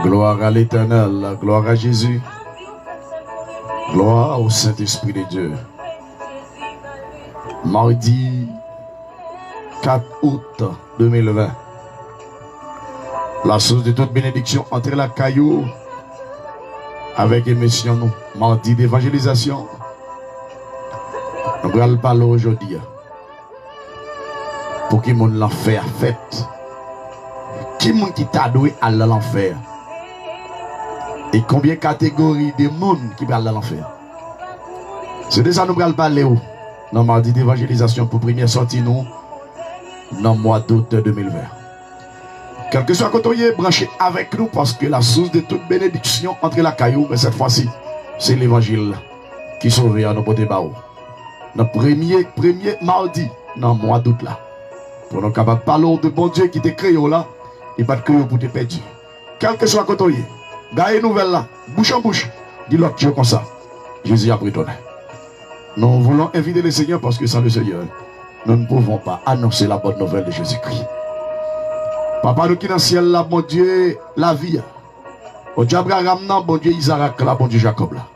Gloire à l'Éternel, gloire à Jésus, gloire au Saint-Esprit de Dieu. Mardi 4 août 2020, la source de toute bénédiction entre la caillou avec émission nous. Mardi d'évangélisation. Nous allons parler aujourd'hui pour qui monde l'enfer fait. Qui monde qui t'a doué à l'enfer? Et combien de catégories de monde qui va à l'enfer? C'est de ça nous allons parler dans mardi d'évangélisation pour première sortie nous dans le mois d'août 2020. Quel que soit côté branché avec nous parce que la source de toute bénédiction entre la caillou, mais cette fois-ci, c'est l'évangile qui sauve à nos potes barreaux. Notre premier mardi dans le mois d'août là. Pour nous capables de parler de bon Dieu qui te créé là, et pas de créé pour te perdre. Quel que soit côté, gagne nouvelle là, bouche en bouche, dis l'autre Dieu comme ça. Jésus a pris ton. Nous voulons inviter le Seigneur parce que sans le Seigneur, nous ne pouvons pas annoncer la bonne nouvelle de Jésus-Christ. Papa, nous qui dans le ciel là, bon Dieu, la vie. Bon Dieu Abraham, bon Dieu Isaac là, bon Dieu Jacob là.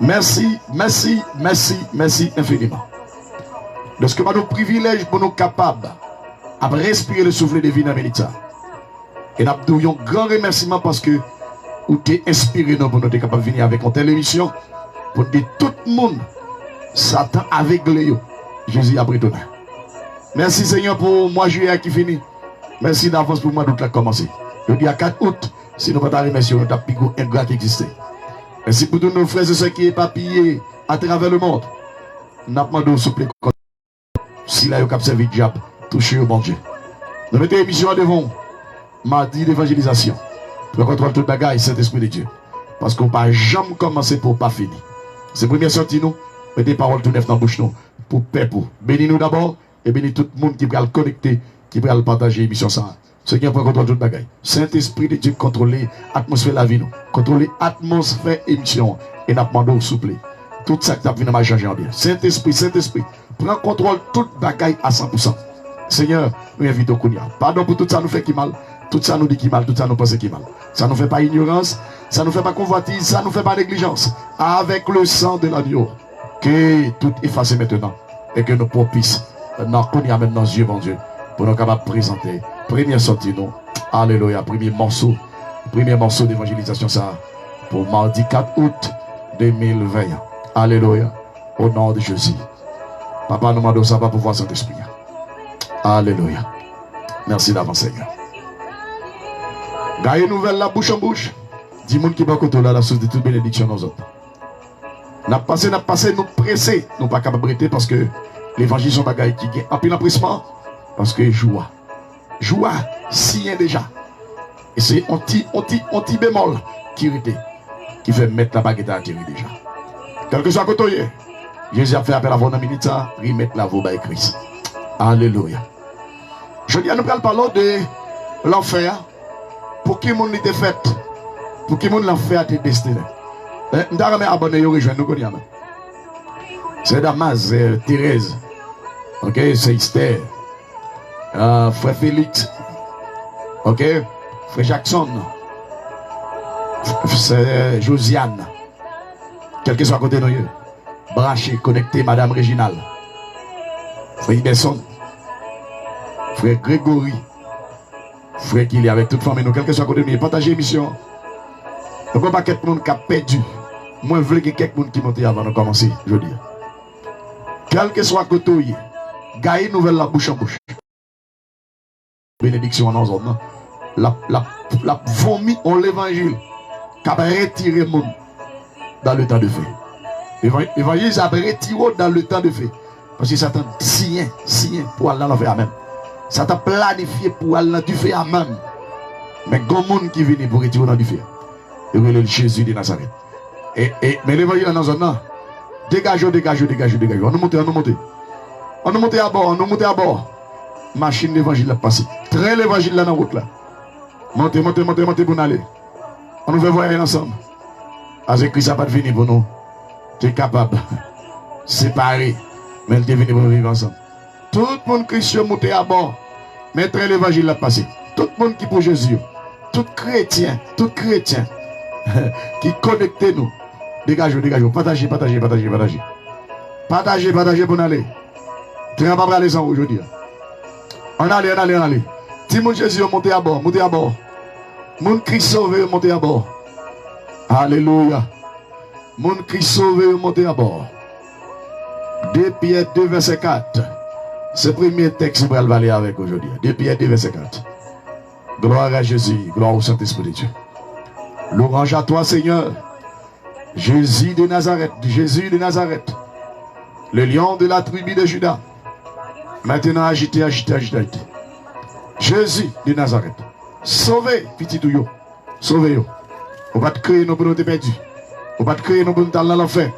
Merci, merci, merci, merci infiniment. De ce que nous privilège pour nous capables à respirer le souffle de vie dans l'État. Et nous avons un grand remerciement parce que vous t'es inspiré pour nous être capables de venir avec une telle émission pour dire tout le monde, Satan aveuglé. Jésus a pris ton. Merci Seigneur pour mois juillet qui finit. Merci d'avance pour moi d'août qui a commencé. Je dis à 4 août, si nous ne pouvons pas remercier, nous avons un ingrat qui existait. Merci pour tous nos frères et soeurs qui sont éparpillés à travers le monde. Nous avons demandé au souple si là, vous avez servi le diable, touchez au bon Dieu. Nous mettons l'émission devant mardi d'évangélisation. Pour contrôler toute bagaille, Saint-Esprit de Dieu. Parce qu'on ne peut pas jamais commencer pour ne pas finir. C'est la première sortie, nous, mettez des paroles tout neuf dans la bouche, nous, pour paix, pour. Bénis-nous d'abord, et bénis tout le monde qui va le connecter, qui va le partager l'émission ça. Seigneur, pour contrôler toute bagaille. Saint-Esprit de Dieu, contrôler l'atmosphère de la vie, nous. Contrôler l'atmosphère émission. Et nous demandons au souple. Tout ça qui a vu dans ma changer en bien. Saint-Esprit, prends contrôle toute bagaille à 100%. Seigneur, nous invitons Kounia. Pardon pour tout ça nous fait qui mal. Tout ça nous dit qui mal, tout ça nous pense qui mal. Ça nous fait pas ignorance, ça nous fait pas convoitise, ça nous fait pas négligence. Avec le sang de l'agneau, que tout efface maintenant. Et que nous propices dans Kounia maintenant nos yeux, mon Dieu, pour nous capables de présenter. Première sortie, nous. Alléluia, premier morceau d'évangélisation, ça, pour mardi 4 août 2020. Alléluia, au nom de Jésus. Papa, nous demandons ça va pouvoir Saint-Esprit. Alléluia. Merci d'avance, Seigneur. Gagne nouvelle la bouche en bouche. Dis-moi qui va côté là la source de toute bénédiction nos autres. N'a passé, nous pressés. Nous pas capables de briller parce que l'évangile sont bagaille qui gagne. En plus l'empressement, parce que joie, signe déjà. Et c'est anti bémol qui fait mettre la baguette à tirer déjà. Quel que soit côté, Jésus a fait appel à vos militaires, remettre la voix à Christ. Alléluia. Je dis à nous parler de l'enfer. Pour qui monde était fait, pour qui monde l'enfer était destiné. Nous avons abonné, rejoindre nous connaissons. C'est Damas, Thérèse, ok, c'est Esther, frère Félix, ok, frère Jackson, c'est Josiane, quel que soit à côté de nous, branché, connecté, Madame Réginal, frère Iberson, frère Grégory, frère qui est avec toute famille, nous, quel que soit à côté de nous, partagez l'émission. Nous ne pouvons pas quelqu'un qui a perdu. Moi, je veux que quelqu'un qui monte avant de commencer, je dis. Quel que soit à côté de nous, gagne nouvelle la bouche en bouche. Bénédiction en zone. La vomi en l'évangile qui a retiré le monde dans le temps de feu. L'évangile a retiré dans le temps de feu. Parce que Satan signé pour aller dans l'enfer même. Ça t'a planifié pour aller dans du feu à même. Mais il y a des gens qui viennent pour retirer dans du feu. Et le Jésus de Nazareth. Mais l'évangile dans zone, dégagez. On nous monte à bord. Machine d'évangile là passé. Train l'évangile là dans la route là. Montez pour nous aller. On nous fait voyager ensemble. Avec Christ n'a pas de venir pour nous. Tu es capable. Séparé. Mais tu es venu pour nous vivre ensemble. Tout le monde Christian monté à bord. Mais train l'évangile là passé. Tout le monde qui pour Jésus. Tout chrétien qui connecte nous. Dégagez. Partagez. Partagez pour nous aller. Tu n'as pas aller sans aujourd'hui. On allez. Si mon Jésus montez à bord. Mon Christ sauvé montez à bord. Alléluia. Mon Christ sauvé montez à bord. 2 Pierre 2 verset 4. C'est le premier texte que je vais aller avec aujourd'hui. 2 Pierre 2 verset 4. Gloire à Jésus, gloire au Saint-Esprit de Dieu. Louange à toi, Seigneur. Jésus de Nazareth, le lion de la tribu de Juda. Maintenant, agitez. Jésus de Nazareth, sauvez, petit touyo. Sauvez-yo. On va te créer nos bonnes perdus. On va te créer nos bonnes dans l'enfer.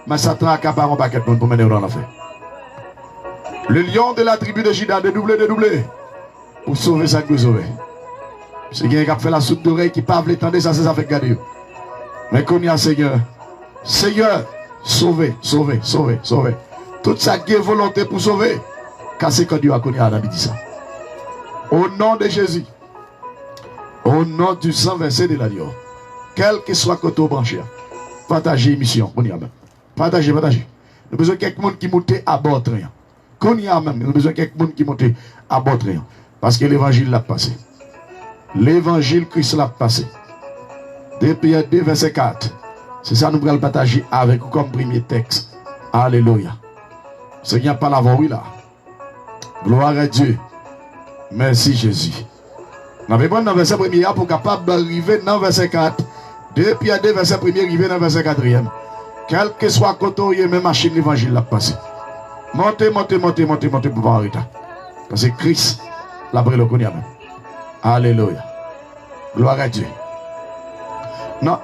Mais Satan a accapare un paquet de monde pour mener dans l'enfer. Le lion de la tribu de Juda, dédoublé. Pour sauver ça que vous sauvez. C'est quelqu'un qui a fait la soupe d'oreille qui parle l'étendre, ça c'est ça fait garder. Mais qu'on y a Seigneur, sauvez. Toute sa volonté pour sauver, cassez quand Dieu a connu à la dit ça. Au nom de Jésus, au nom du sang versé de l'agneau, quel que soit côté branché, partagez mission, qu'on y a même. Partagez. Nous avons besoin de quelqu'un qui monte à bord train. Qu'on y a même, nous avons besoin de quelqu'un qui monte à bord train. Parce que l'évangile l'a passé. L'évangile Christ l'a passé. 2 Pierre 2 verset 4. C'est ça nous allons partager avec vous comme premier texte. Alléluia. Seigneur, par la voix, oui là. Gloire à Dieu. Merci Jésus. Nous avons besoin dans le verset premier pour capable d'arriver dans le verset 4. 2 Pierre 2 verset premier, arriver dans le verset 4e. Quel que soit côté, même machine l'évangile l'a passé. Montez pour pas arrêter. Parce que Christ l'a pris le connu même. Alléluia. Gloire à Dieu. Non,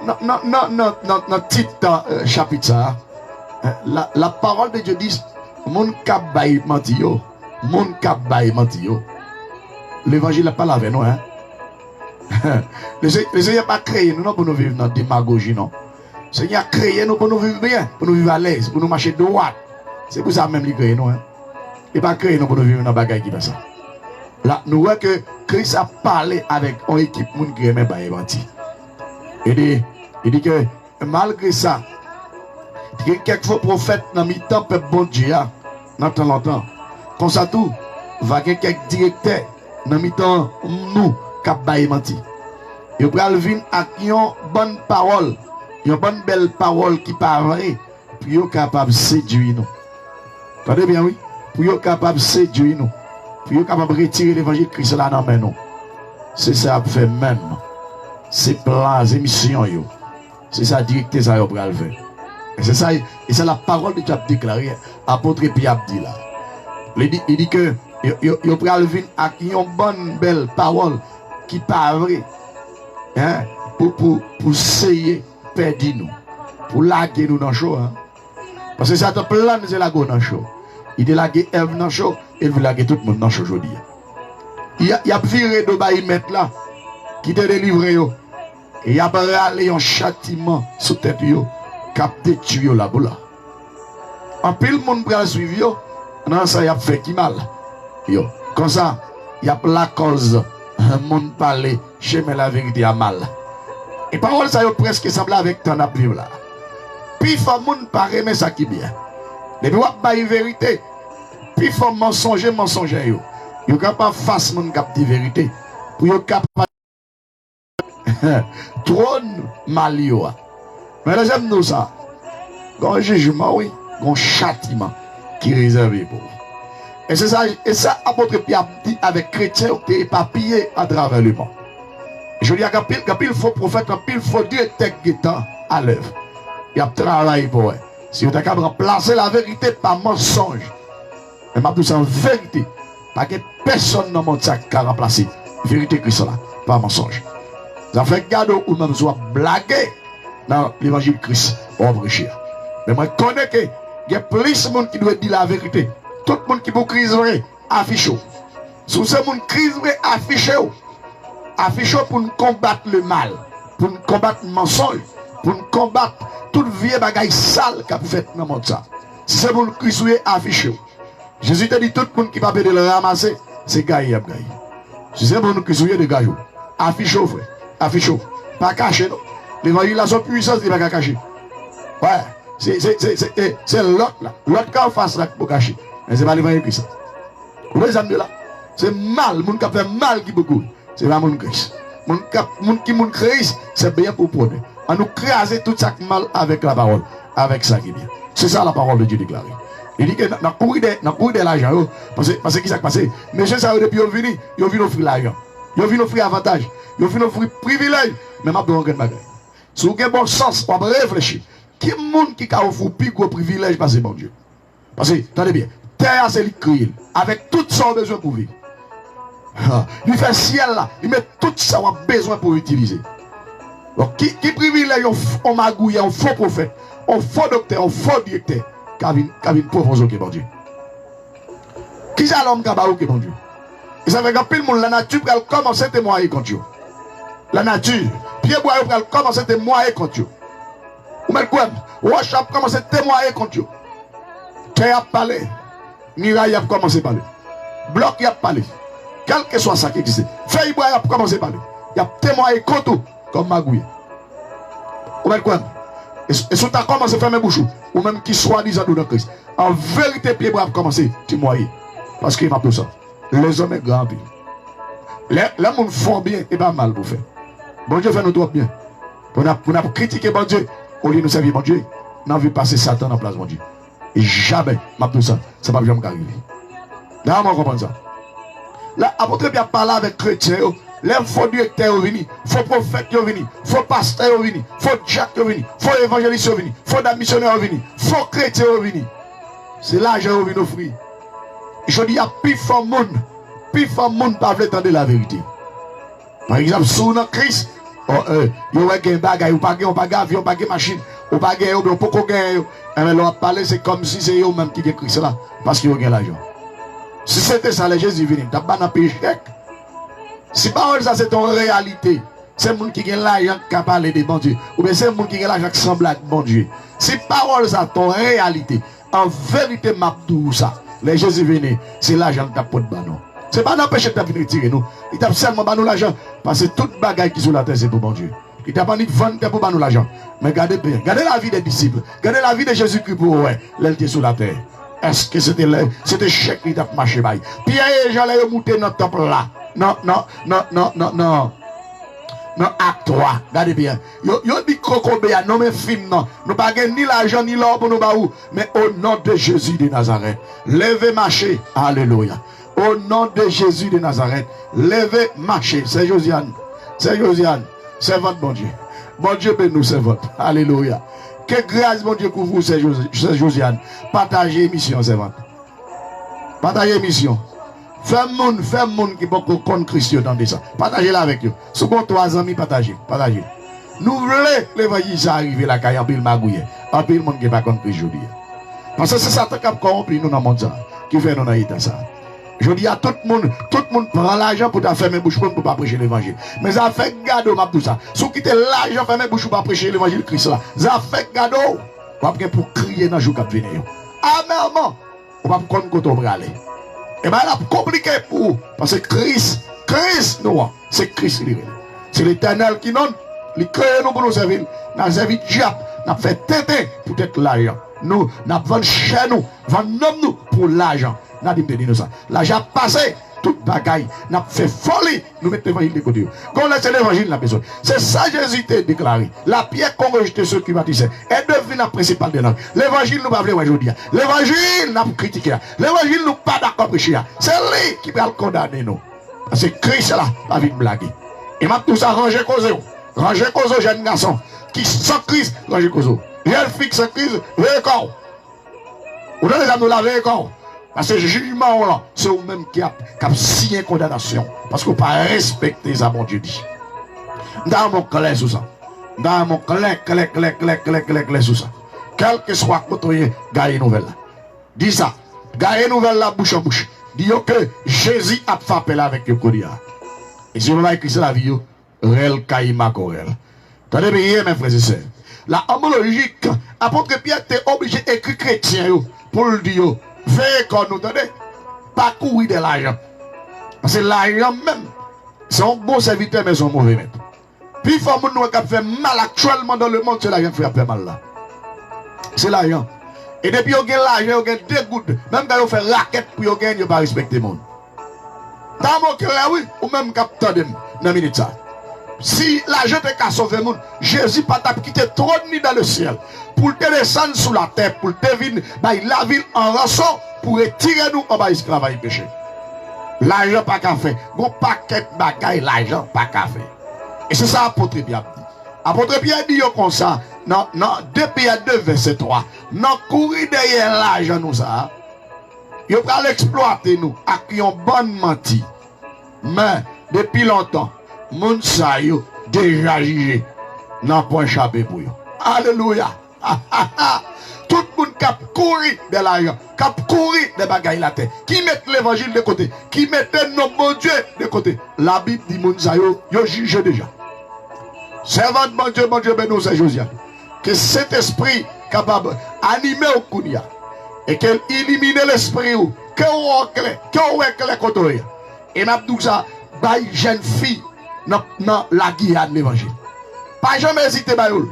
titre chapitre, la parole de Dieu dit, mon kabay mentiyo. L'évangile n'a pas lavé, non, hein? Le Seigneur n'a pas créé nous pour nous vivre dans la démagogie, non. Le Seigneur a créé nous pour nous vivre bien, pour nous vivre à l'aise, pour nous marcher droit. C'est pour ça même qu'il crée nous, hein? Il n'a pas créé nous pour nous vivre dans la bagaille qui fait ça. Là, nous voyons que Christ a parlé avec une équipe qui aime bien menti. Il dit que malgré ça, il y a quelques prophètes dans le temps, peuple bon Dieu, dans temps longtemps. Comme ça tout, il y a quelques directeurs dans le temps, nous, qui ont menti. Il va venir avec une bonne parole, une bonne belle parole qui parle, puis il est capable de séduire nous. Attendez bien, oui? Puis il est capable de séduire nous. Puis il est capable de retirer l'évangile de Christ là dans nous. C'est ça qui fait même. C'est plans, c'est missions. C'est ça directeur ça pour le faire. Et c'est ça, et c'est la parole que tu as déclarée, apôtre Pierre dit là. Il dit que il va venir avec une bonne belle parole qui parle, hein, pour essayer de perdre nous, pour laguer nous dans le show. Hein. Parce que ça te plan de laguer dans le show. Il a lagué Ève dans le show, il veut laguer tout le monde dans le show aujourd'hui. Il a viré de bail mettre là, qui te délivré yo. Et il a râlé un châtiment sous tête yo, capté tuyo là boula. En pile monde pral suivre yo, non ça y a fait qui mal. Yo, comme ça, il y a la cause, monde parler, chemin la vérité a mal. Et parole ça yo presque semble avec ton appli là. Puis faut monde parler mais ça qui bien. Depuis ou pas vérité, puis faut mensonger yo. Yo capable face monde cap di vérité. Pour yo capable trône malio. Mais là j'aime nous ça. Gon jugement oui, gon châtiment qui réservé pour. Et c'est ça, apôtre Pierre dit avec chrétien qui est éparpillé à travers le monde. Je dis à Capil faux prophète, Capil faux Dieu tech guettant à l'œuvre. Il y a travail pour eux. Si vous êtes capable de remplacer la vérité par mensonge, mais ma douce en vérité, pas que personne dans le monde qui a remplacé la vérité Christ là, par mensonge. Ça fait garde ou même soit blagué dans l'évangile de Christ pour prêcher. Mais moi je connais que il y a plus de monde qui doit dire la vérité. Tout le monde qui peut criser, affiche. Si ce monde crise, affiche. Affiche pour nous combattre le mal, pour nous combattre le mensonge, pour nous combattre toute vieille bagaille sale qu'a fait dans le monde. Si ce monde crise, affiche. Jésus te dit tout le monde qui va le ramasser, c'est gaïe. Si c'est bon qui souillent de gars, affiche frère, affiche. Pas caché, non. L'évangile a son puissance, il va pas cacher. Ouais, c'est l'autre là. L'autre qui en face là pour cacher. Mais c'est pas l'évangile Christ. Vous voyez ça là? C'est mal, mon qui fait mal qui beaucoup. C'est pas mon Christ. Mon qui mon Christ, c'est bien pour prendre. On nous craser tout ça mal avec la parole, avec ça qui est bien. C'est ça la parole de Dieu déclarée. Il dit que dans le cours de l'argent, parce que qui s'est passé? Monsieur, ça depuis ils ont venu offrir l'argent. Ils ont venu offrir avantage. Ils ont venu offrir privilège. Mais je vais vous dire, si vous avez bon sens, on va réfléchir. Qui est le monde qui a offert plus gros privilège parce que bon Dieu? Parce que, attendez bien, terre c'est lui créé, avec tout son besoin pour vivre. Il fait ciel là, il met tout ça qu'on a besoin pour utiliser. Donc, qui privilège on magouille, on faux prophète, on faux docteur, on faux directeur, qui a une proposition qui est bon Dieu. Qui c'est l'homme qui a barou qui est bon Dieu? Et ça fait que le monde, la nature va commencer à témoigner contre Dieu. La nature, Pierre Bois va commencer à témoigner contre Dieu. Ou même quoi? Worship commence à témoigner contre Dieu. Terre a parlé, Miraille a commencé à parler, Bloc a parlé. Quel que soit ça qui existe, Feuille Bois a commencé à parler. Il a témoigné contre tout, comme Magouille. Ou même quoi? Et si tu as commencé à faire mes bouchons, ou même qui soit disant dans Christ, en vérité, Pierre Bois a commencé à témoigner. Parce qu'il m'a tout ça. Les hommes sont grands. Les gens font bien et pas mal pour faire. Bon Dieu fait nous trop bien. Pour nous critiquer bon Dieu, au lieu de nous servir bon Dieu, nous avons vu passer Satan en place bon Dieu. Et jamais, m'a tout ça, ça ne va jamais arriver. Là, on comprend ça. Là, apôtre bien parler avec chrétiens, les faux directeurs sont venus, faux prophètes sont venus, faux pasteurs sont venus, faux Jacques sont venus, faux évangélistes sont venus, faux missionnaires sont venus, faux chrétiens sont venus. C'est là que j'ai envie d'offrir. Je dis à plus fort monde pas veut entendre la vérité. Par exemple, sous notre Christ, il y a un bagage, ou pas un avion, pas une machine, ou pas un ou pas gagner. Mais l'on parler, c'est comme si c'est eux même qui ont Christ là, parce qu'ils ont l'argent. Si c'était ça, les Jésus venu, tu n'as pas un péché. Si parole ça, c'est ton réalité. C'est le monde qui a l'argent qui a parlé de bon Dieu. Ou bien c'est le monde qui a l'argent qui semble à bon Dieu. Si parole ça, ton réalité, en vérité, m'a tout ça. Les Jésus venus, c'est l'argent qui a pas de banon. Ce n'est pas d'empêcher de venir retirer nous. Il t'a seulement banon l'argent. Parce que toute bagaille qui est sur la terre, c'est pour bon Dieu. Il t'a pas dit de vendre pour banon l'argent. Mais regardez bien. Regardez la vie des disciples. Regardez la vie de Jésus-Christ pour ouais. L'elle sur la terre. Est-ce que c'était chèque qui t'a marché bail? Pierre et Jean les monté dans le temple là. Non. Non, acte 3. Regardez bien. Yo dit crocobéa, non mais film non. Nous pas ni l'argent ni l'or pour nous baou. Mais au nom de Jésus de Nazareth, levez marcher. Alléluia. Au nom de Jésus de Nazareth, levez marcher. C'est Josiane. C'est votre bon Dieu. Bon Dieu bénisse nous, c'est votre. Alléluia. Que grâce, mon Dieu, couvre vous, c'est Josiane. Partagez l'émission, c'est votre. Partagez l'émission. Fais monde qui peut connaître Christ dans ça. Partagez-la avec eux. Si vous avez 3 amis, partagez. Nous voulons l'évangile ça arriver là, quand il y a un peu de magouille. Un peu de monde qui n'est pas contre Christ aujourd'hui. Parce que c'est ça qui a corrompu nous dans le monde qui fait nous dans l'état ça. Je dis à tout le monde prend l'argent pour faire mes bouches pour ne pas prêcher l'évangile. Mais ça fait gado, m'a tout ça. Si vous quittez l'argent, faire mes bouches pour prêcher l'évangile de Christ là, ça fait gado. Vous pouvez pour crier dans le jour qui vient. Amèrement, vous ne pouvez pas quand on va aller. Et bien là, compliqué pour vous. Parce que Christ, nous, c'est Christ. C'est l'Éternel qui nous, il crée nous pour nous servir. Nous avons servi diable, nous avons fait têter pour être l'argent. Nous avons vendu chez nous, vendu nous pour l'argent. Nous avons dit ça. L'argent passé, toute bagaille, nous avons fait folie, nous mettons l'évangile de côté. Quand on laisse l'évangile, nous avons besoin. C'est ça Jésus t'a déclaré. La pierre qu'on rejetait ceux qui bâtissaient est devenue la principale de l'homme. L'évangile nous va venir aujourd'hui. L'évangile nous critiqué. L'évangile nous pas d'accord prêcher. C'est lui qui va le condamner nous. Parce que Christ là, pas vite blaguer. Et m'a tout ça ranger cause. Ranger cause aux jeunes garçons. Qui sans Christ, ranger cause. Jeune fille sans Christ, veillez corps. Ou dans les amis, la veillez corps. Parce que le jugement là, c'est vous-même qui a signé condamnation. Parce que vous pas respecté ça, mon Dieu dit. Dans mon colère sur ça. Dans mon colère sur ça. Quel que soit côté, gagne nouvelle. Dis ça. Gagne nouvelle la bouche en bouche. Dis que Jésus a frappé là avec le Kodia. Et si vous avez écrit la vie, réel Kaïma Korel. Attendez bien, mes frères et sœurs. La homologique, apôtre Pierre était obligé d'écrire chrétien pour le dire. Veillez comme nous, attendez. Pas courir de l'argent. Parce que l'argent même, C'est un bon serviteur, mais c'est un mauvais maître. Puis il faut que nous fait mal actuellement dans le monde, c'est l'argent qui fait mal là. C'est l'argent. Et depuis qu'on gagne l'argent, on gagne des gouttes. Même quand on fait raquette pour gagner, on ne va pas respecter le monde. Dans mon cœur, oui, ou même capteur de dans minute ça. Si l'argent est qu'à sauver le monde, Jésus pas t'a quitté trop ni dans le ciel. Pour te descendre sous la terre, pour te venir, la ville en rançon, pour retirer nous en bas esclavage péché. L'argent pas qu'à faire. Bon paquet de bagaille, l'argent pas qu'à faire. Et c'est ça l'apôtre Pierre dit. L'apôtre Pierre dit comme ça, dans 2 Pierre 2, verset 3. Dans courir derrière l'argent, nous ça. Il va l'exploiter nous, avec un bon menti. Mais, depuis longtemps, moun sa yo déjà jugé. N'a pas échappé pour eux. Alléluia. Tout le monde qui a couru de l'argent, qui a couru des bagailles la terre, qui met l'évangile de côté, qui met nos bon Dieu de côté. La Bible dit moun sa yo jugé déjà. Servant de bon Dieu, ben nous c'est Josiane. Que cet esprit capable d'animer au Kounia et qu'elle élimine l'esprit ou que on clair côté. Et m'a dit ça, bail jeune fille dans la guillade de l'évangile. Pas jamais hésiter baïol.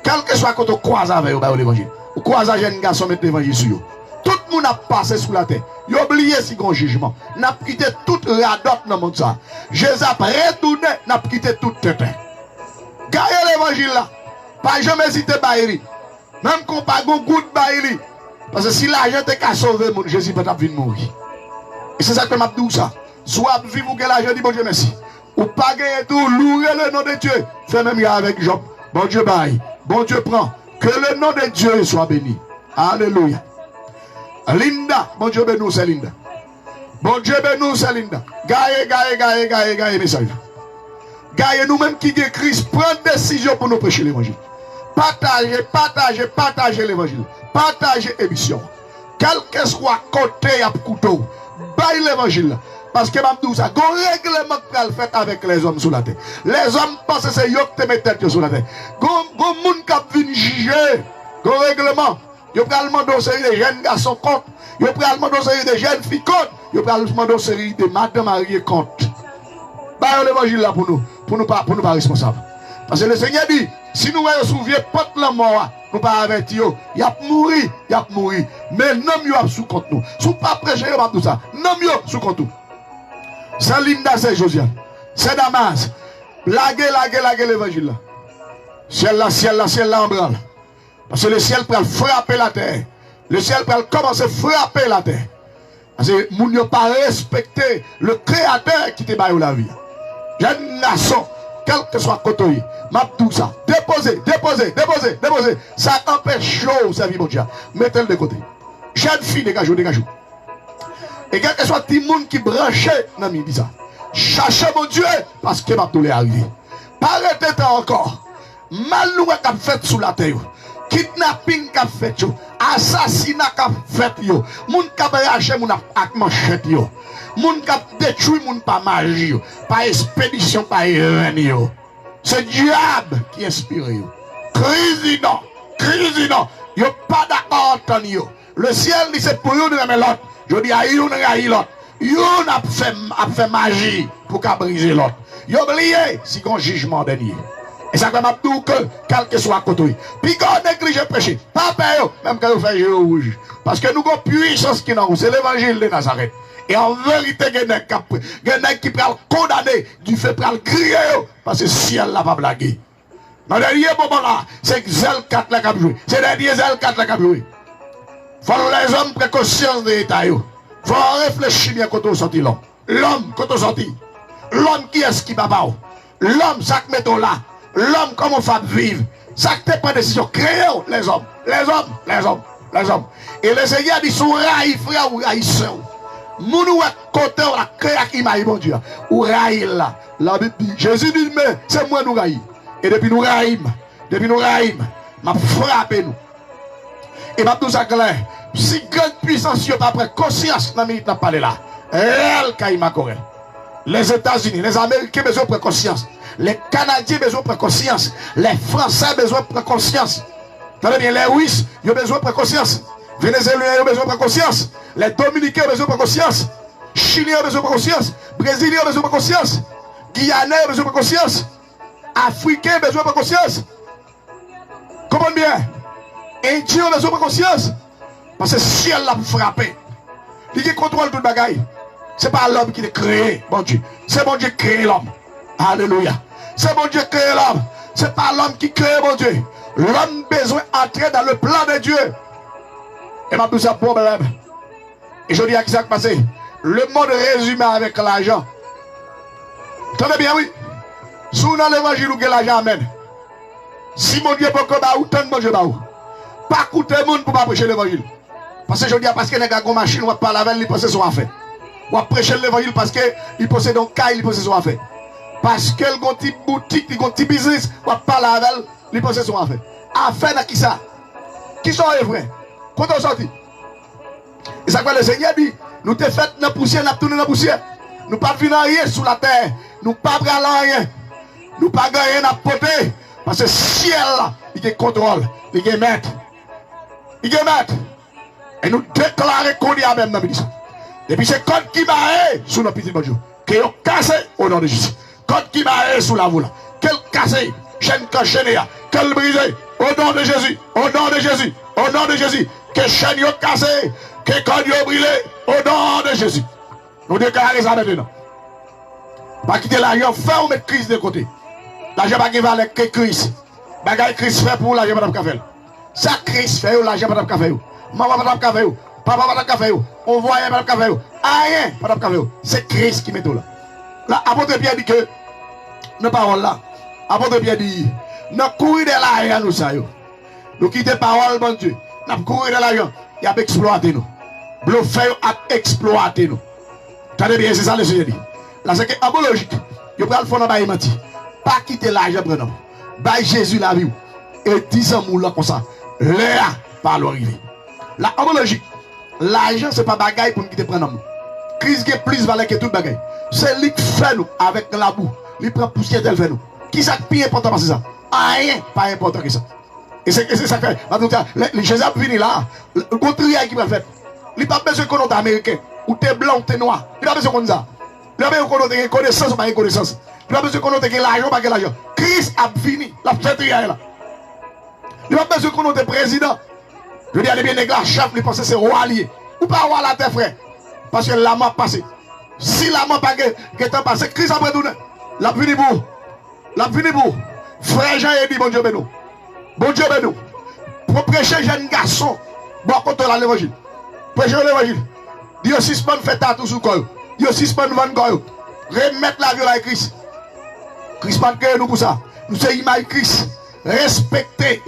Quel que soit quand on croise avec l'évangile. Ou croise avec jeune garçon mettre l'évangile sur eux. Tout le monde a passé sous la terre. Il a oublié si grand jugement. N'a quitté toute radote dans le monde ça. Jésus a retourné, n'a quitté toute tête. Gagnez l'évangile là. Pas jamais hésiter baïli. Même qu'on pas goût de baïli. Parce que si l'argent est qu'à sauver, Jésus peut venir mourir. Et c'est ça que m'a dit ça. Soit vivre que l'argent dit bon Dieu merci. Ou pas gagner tout, louer le nom de Dieu. Fais même avec Job. Bon Dieu baille. Bon Dieu prend. Que le nom de Dieu soit béni. Alléluia. Linda. Bon Dieu béni, c'est Linda. Bon Dieu béni, c'est Linda. Gagne message. Gagne nous-mêmes qui est Christ. Prendre décision pour nous prêcher l'évangile. Partagez l'évangile. Partagez l'émission. Quel que soit côté à couteau. Baille l'évangile. Parce que je dis ça, il y a un règlement qui est fait avec les hommes sous la terre. Les hommes pensent que c'est eux qui mettent tête sous la terre. Il y a un monde qui vient juger. Il y a un règlement. Il y a une série de jeunes garçons contre. Il y a une série de jeunes filles contre. Il y a une série de madame mariées contre. Baille l'évangile là pour nous pas responsables. Parce que le Seigneur dit, si nous voyons souviens pas de la mort, nous pas avertir, il y a mourir. Mais non, il y a sous compte nous. Si pas prêcher, il y a tout ça. Non, il y a sous compte nous. C'est Linda, c'est Josiane. C'est Damas. Laguez l'évangile. Ciel là en branle. Parce que le ciel peut frapper la terre. Le ciel peut commencer à frapper la terre. Parce que nous n'avons pas respecté le créateur qui te baille la vie. Jeune nation, quel que soit le côté, m'a tout ça. Déposez. Ça empêche chaud, ça vie mon Dieu. Mettez-le de côté. Jeune fille, dégagez. Et quel que soit le monde qui branchait, n'a mis ça. Cherchez mon Dieu, parce que m'a tout est arrivé. Arrêtez encore. Mal nous qu'a fait sous la terre. Kidnapping qu'a fait, assassinat qu'a fait, moun qu'a raché moun ak manchette yo. Moun qu'a détruit moun par magie, par expédition, par événement. C'est diable qui inspire yo. Crise non. Yo pas d'accord entendre yo. Le ciel dit c'est pour yo de l'autre. Je dis à yon l'autre. Yon a fait magie pour qu'a briser l'autre. Yo oublié si qu'on jugement dernier. Et ça comme tout que quel que soit côté. Puis quand on néglige péché, pas peur même quand on fait jeu rouge. Parce que nous avons puissance qui nous c'est l'évangile de Nazareth. Et en vérité, il y a qui peut condamner du fait pour le crier parce que le ciel n'a pas blagué. Dans le dernier moment là, c'est Zèle 4 qui a joué. C'est le dernier Zèle 4 qui a joué. Il faut les hommes prennent conscience de l'État. Il faut réfléchir bien quand on sortit l'homme. L'homme, quand on sortit. L'homme qui est-ce qui va pas? L'homme, ça que mettons là. L'homme, comment on fait vivre? Ça que t'es pas décision. Créez les hommes. Et le Seigneur dit, sous raï, frère ou raï soeur. Mounou à côté, on a créé qui m'a dit, mon Dieu. Ou raï là. La Bible dit, Jésus dit, mais c'est moi nous raï. Et depuis nous raïm, m'a frappé nous. Et m'a tout ça clair. Si grande puissance, y'a pas près conscience, dans la minute n'a parlé là. Elle, Kaïma Corée. Les États-Unis, les Américains besoin de conscience. Les Canadiens besoin de conscience. Les Français besoin de conscience. Tenez bien, les Russes, ils ont besoin de conscience. Les Vénézuéliens ont besoin de conscience. Les Dominicains ont besoin de conscience. Chilien a besoin de conscience. Brésilien a besoin de conscience. Guyanais a besoin de conscience. Africain a besoin de conscience. Comprenez bien. Indien a besoin de conscience. Parce que le ciel l'a frappé. Il contrôle tout le bagaille. Ce n'est pas l'homme qui l'a créé, bon Dieu. C'est bon Dieu qui crée l'homme. Alléluia. C'est bon Dieu qui crée l'homme. Ce n'est pas l'homme qui crée, mon Dieu. L'homme a besoin d'entrer dans le plan de Dieu. Et m'a dit ça problème. Et je dis à qui ça passé. Le monde résumé avec l'argent. Tenez bien, oui. Si vous dans l'évangile, vous avez l'argent, amen. Si mon Dieu peut que vous tant de mon Dieu, pas coûter le monde pour pas prêcher l'évangile. Parce que je dis, parce que les gars ont une machine, on va parler avec lui, ils pensent son affaire. On va prêcher l'évangile parce qu'ils possèdent un cas, ils pensent son affaire. Parce qu'ils ont une petite boutique, ils ont un petit business, on va parler avec lui, ils pensent son affaire. Affaire dans qui ça? Qui sont les vrais? Quand on sortit? Et ça quoi le Seigneur dit, nous te fait dans la poussière, nous tourné dans la poussière. Nous ne pas venir rien sous la terre. Nous ne pas prendre rien. Nous ne pas gagner à porter. Parce que le ciel, il est contrôle, il est maître. Il est maître. Et nous déclarons qu'on y a même dans le ministère. Depuis c'est code qui m'a sous notre petit bonjour. Qui est cassé au nom de Jésus. Code qui m'a sous la voûte. Quel cassé, chaîne cassée, quel brisé, au nom de Jésus, au nom de Jésus, au nom de Jésus. Que chaîne cassé, que code brûlé, au nom de Jésus. Nous déclarons ça maintenant. Pas quitter l'argent, faire ou mettre crise de côté. L'argent va qui valait que crise. Bagay crise fait pour l'argent madame Café. Ça crise fait l'argent madame Café. Maman madame Café. Papa madame Café. On voit madame Café. Rien madame Café. C'est crise qui met tout là. Là, apôtre Pierre dit que, nos paroles là, apôtre Pierre dit, nous courir de l'argent nous ça yo. Nous quitter parole bon Dieu. Nous courir de l'argent. Il a exploité nous. Bluffé a exploité nous. Tenez bien, c'est ça le Seigneur dit. Là, c'est que, en logique, il va le faire dans le menti. Pas quitter l'argent, prenons. Bah, Jésus la vie. Et 10 ans, là, comme ça. Là, par l'arrivée. Là, en logique, l'argent, c'est pas bagaille pour nous quitter prendre. Crise qui est plus valeur que toute bagaille. C'est lui qui fait nous avec la boue. Il prend poussière tel fait nous. Qui ça qui est important parce que ça? Rien, pas important que ça. Et c'est ça que les Jésus a fini là. Le contraire qui va faire. Il n'a pas besoin qu'on soit américain. Ou t'es blanc ou t'es noir. Il n'a pas besoin qu'on ça. Il n'a pas besoin qu'on ait connaissance ou pas connaissance. Il n'a pas besoin qu'on ait l'argent ou pas l'argent. Christ a fini. La fête est là. Il n'a pas besoin qu'on ait président. Je dis, allez bien, les gars, chef, ils pensent que c'est roi lié. Ou pas roi la terre, frère. Parce que la main passé. Si la main pas que passé, Christ a pris tout. La fini pour. La fini pour. Frère Jean a dit, bon Dieu, bénou. Bon Dieu, bénou. Pour prêcher jeune garçon. Bon, contre l'évangile. Prêcher l'évangile. Dieu 6 semaines fait tatou sous le corps. Dieu 6 semaines vend corps. Remettre la vie à Christ. Christ pas créé nous pour ça. Nous sommes image Christ. Respectez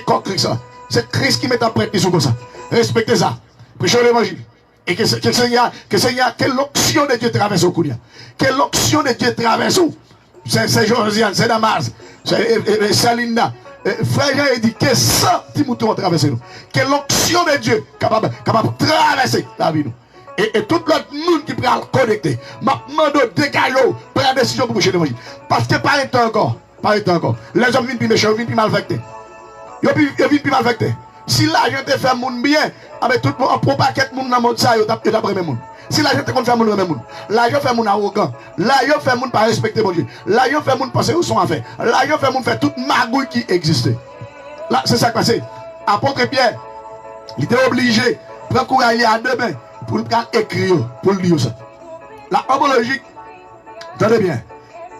comme Christ. C'est Christ qui met en prête sur comme ça. Respectez ça. Prêchez l'évangile. Et que Seigneur, que l'onction de Dieu traverse au coudia. Que l'onction de Dieu traverse. C'est Josiane, c'est Damas, c'est Linda. Frère Jean dit que ça, Timothée va traverser nous. Que l'onction de Dieu capable de traverser la vie nous. Et tout l'autre monde qui peut le connecter. Maintenant, dégager, prendre la décision pour prêcher l'évangile. Parce que pas un temps encore. Pas un temps encore. Les hommes viennent plus méchants, viennent plus malfectés. Ils viennent plus malfectés. Si l'argent te fait moun bien, avec tout le monde, pour pas qu'être moun dans le monde, ça, il t'a pris moun. Si l'argent te compte faire moun, il moun. L'argent fait moun arrogant. L'argent fait moun pas respecter mon Dieu. L'argent fait moun penser où sont à faire. L'argent fait moun faire toute magouille qui existait. Là, c'est ça qui passe. Apôtre Pierre, il était obligé de prendre courage à demain pour écrire, pour lire ça. La homologique, attendez bien,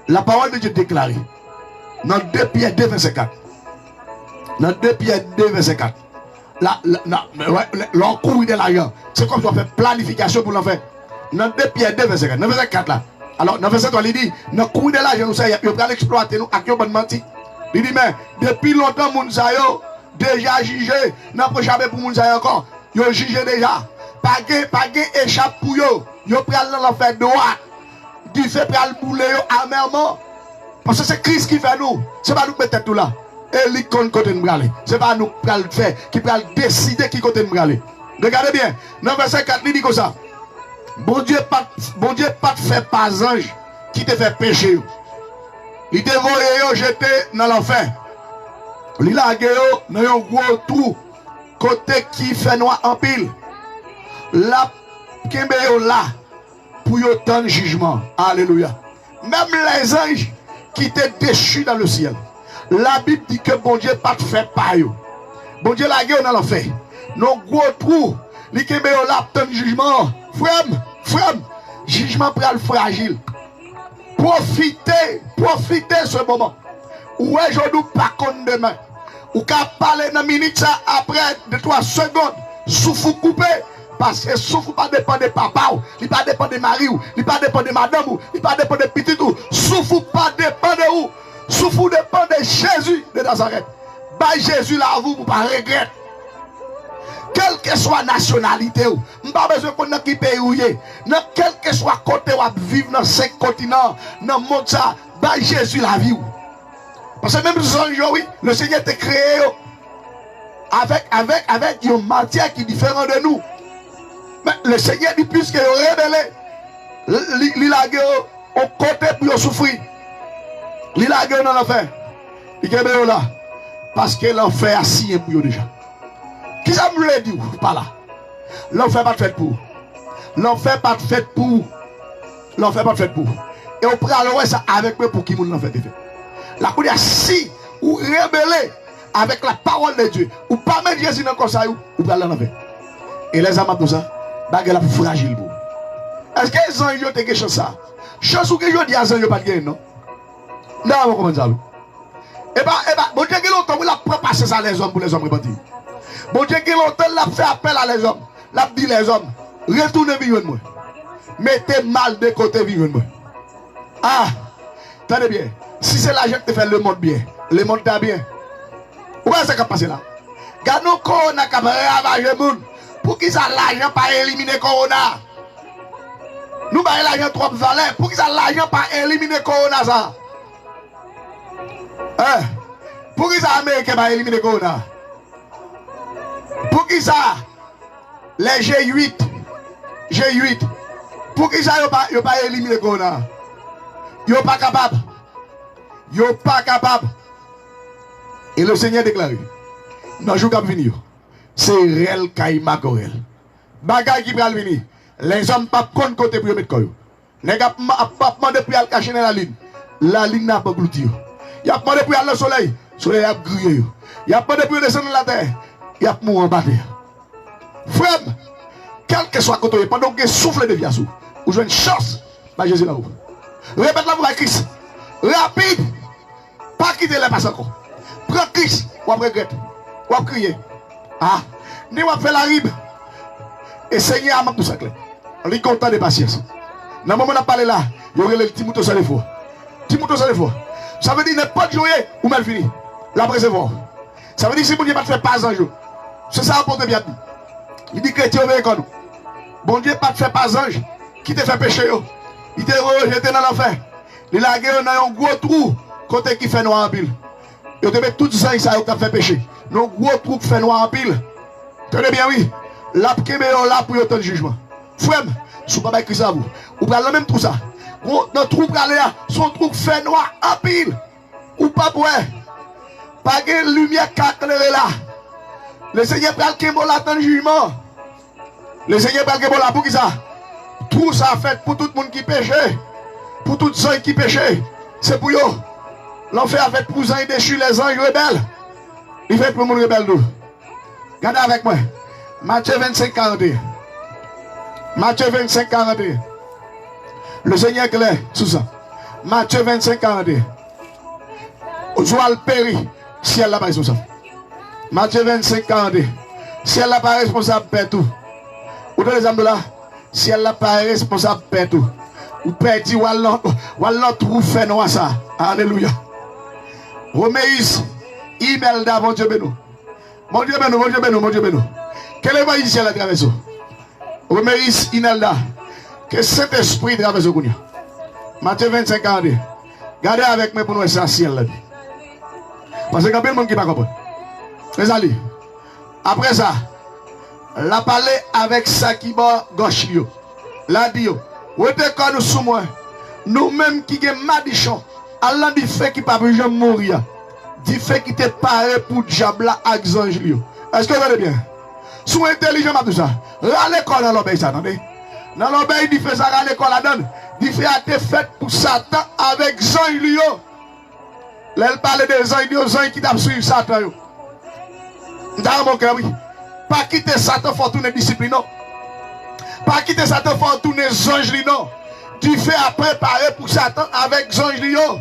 la parole de Dieu déclarée dans 2 Pierre 2, verset 4. Dans 2 Pierre 2, verset 4. L'encours de l'argent, c'est comme si on fait planification pour l'en faire. Dans 2 Pierre 2, verset 4. Dans verset 4 là. Alors, dans verset 3, il dit, dans le cours de l'argent, nous savons, il va l'exploiter nous avec un bon menti. Il dit, mais depuis longtemps, nous avons déjà jugé. Nous n'avons jamais pour nous encore. Ils ont jugé déjà. Pas de échappe pour eux. Ils ont pris l'enfer droit. Du fait pour le bouler amèrement. Parce que c'est Christ qui fait nous. C'est pas nous qui mettons tout là. Et lui côté nous aller. C'est pas nous qui le faire, qui peut décider qui côté nous aller. Regardez bien. Dans verset 4, il dit comme ça. Bon Dieu pas te fait pas ange qui te fait pécher. Il te voyait jeter dans l'enfer. Il a gagné dans un gros trou. Côté qui fait noir en pile. Là, Kembe là. pour y autant de jugement. Alléluia. Même les anges qui étaient déchus dans le ciel. La Bible dit que bon Dieu pas fait par eux. Bon Dieu la guerre dans l'enfer. Nos gros trous, les qui ont le jugement. Frère, jugement pour le fragile. Profitez ce moment. Ou est-ce que nous pas contre demain? Ou qu'à parler dans minute ça après 2-3 secondes, souffle coupé. Parce que souffle pas dépend de papa, il pas dépend de mari, il pas dépend de madame, il pas dépend de petit tout. Souffle pas dépend de où? Souffle dépend de Jésus de Nazareth. Bah Jésus là vous pour pas regretter. Quelle que soit la nationalité, je n'ai pas besoin de connaître qui pays où est. Quel que soit côté où vivre dans 5 continents, dans le monde, bah Jésus la vie. Parce que même si le Seigneur t'a créé avec une matière qui est différente de nous. Mais le Seigneur dit plus qu'il est rebelle. Il a gueule au côté pour souffrir. Il a gueule dans l'enfer. Il est là. Parce que l'enfer a signé pour eux déjà. Qui ça me l'a dit? Pas là. L'enfer pas fait pour. L'enfer pas fait pour. L'enfer pas fait pour. Et on prend alors ça avec moi pour qui nous l'enfer fait. La cour si ou rebelle avec la parole de Dieu ou pas mettre Jésus dans comme ça ou pas l'enfer. Et les âmes pour ça, bagarre la fragile pour. Est-ce que les gens ont quelque chose ça? Chose ou que je dis à gens pas de gain non? Non, on commence ça. Eh ben, bon Dieu qui longtemps il a préparé ça les hommes pour les hommes repentir. Bon Dieu qui longtemps il a fait appel à les hommes. Il a dit les hommes, retournez vivre moi. Mettez mal de côté vivre moi. Ah, tenez bien. Si c'est l'argent qui fait le monde bien, le monde est bien. Où est-ce que ça passe là? Gardons Corona qui a ravagé le monde. Pour qui ça l'argent pas éliminer Corona? Nous avons l'argent trop valeur. Pour qui ça l'argent pas éliminer Corona ça? Pour qui ça l'Amérique va éliminer Corona? Pour qui ça les G8? Pour qui ça ils pas éliminer Corona? Ils pas capable. Ils pas capable. Et le Seigneur déclare dans le jour qui va venir, c'est réel Kaïma Gorel. Bagay qui va venir. Les hommes ne peuvent pas côté pour mettre quoi. Les gars ne peuvent pas demander pour aller cacher dans la ligne. La ligne n'a pas glouti. Il a demandé pour aller au soleil. Le soleil a grillé. Il a demandé pour descendre dans la terre. Il a mouru en bas. Frère, quel que soit côté, pendant que souffle de vie à sous, vous jouez une chance. Bah Jésus là-haut. Répète la voix à Christ. Rapide. Pas quitter les passes encore. Prends Christ. Ou regrette. Ou crier. Ah. Ni ou faire la rime. Et Seigneur a tout ça clair. On est content de patience. Dans le moment où on a parlé là, il y aurait le petit mouton sur les fois. Petit mouton sur les fois. Ça veut dire n'importe jouer ou mal fini. La préservoir. Ça veut dire si mon Dieu ne fait pas un jour. C'est ça pour te bien. Il dit que tu es avec nous. Bon Dieu pas te fait pas ange qui te fait pécher. Il te rejeté dans l'enfer. Il a gagné dans un gros trou côté qui fait noir en pile. Il te met tout ça qui fait pécher. Dans un gros trou qui fait noir en pile. Tenez bien oui. La kéméo là pour autant de jugement. Frère, si vous ne pouvez pas ça vous. Vous prenez même tout ça. Notre trou là, son trou fait noir en pile. Ou pas pour pas de lumière qui éclaire là. Le Seigneur prend le là dans le jugement. Le Seigneur prend le là pour qui ça? Tout ça fait pour tout le monde qui péche. Pour tous ceux qui péchent. C'est pour eux. L'enfer a fait pour les déchus, les anges rebelles. Il fait pour le monde rebelle. Regardez avec moi. Matthieu 25, 41. Matthieu 25, 41. Le Seigneur est clair sous ça. Matthieu 25, 41. Joël péri. Ciel là pas responsable. Matthieu 25, 42. Ciel là pas responsable de tout. Ou dans les âmes là. Ciel là pas responsable de tout. Ou perdu ou alors trou fait noir ça. Alléluia. Roméis. Imelda, mon Dieu bénou. Mon Dieu bénou, mon Dieu bénou, mon Dieu bénou. Quel est le ciel à travers ça? Roméis, Imelda. Que cet esprit traverse au Gounia. Matthieu 25, 42. Gardez avec moi pour nous essentiel là. Parce que il y a plein de monde qui ne comprend pas. Après ça, la parler avec ça qui va gauche. La dit, où est-ce que nous sommes? Nous-mêmes qui sommes madichons, Allah dit fait qui ne peut pas mourir. Dit fait qui te paré pour diable avec ange. Est-ce que vous allez bien? Soyez intelligent à tout ça. Râlez quand on l'obéit ça, attendez. Dans l'obéi, il fait ça à l'école, la donne. Il fait à te fait pour Satan avec Jean Lio. Là, il parle des gens qui t'a suivi Satan. Dans mon cœur, oui. Pas quitter Satan, faut tourner discipline, non. Pas quitter Satan, faut tourner ange, non. Tu fais à préparer pour Satan avec ange, Lio.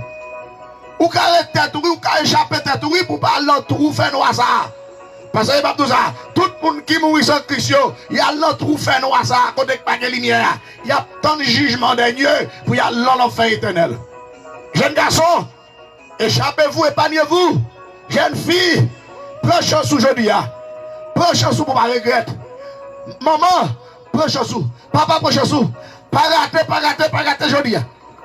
Ou qu'à arrêter, ou qu'à échapper, pour pas l'autre faire noir ça. Parce que pas tout ça. Tout le monde qui mourit sans Christ, il y a l'autre fait noir ça, à côté de pas de lumière. Il y a tant de jugements de Dieu pour y aller dans l'enfer éternel. Jeune garçon, échappez-vous, épargnez-vous. Jeune fille, prends chance aujourd'hui. Prends chance pour ne pas regretter. Maman, prends chance. Papa, prends chance. Pas rater aujourd'hui.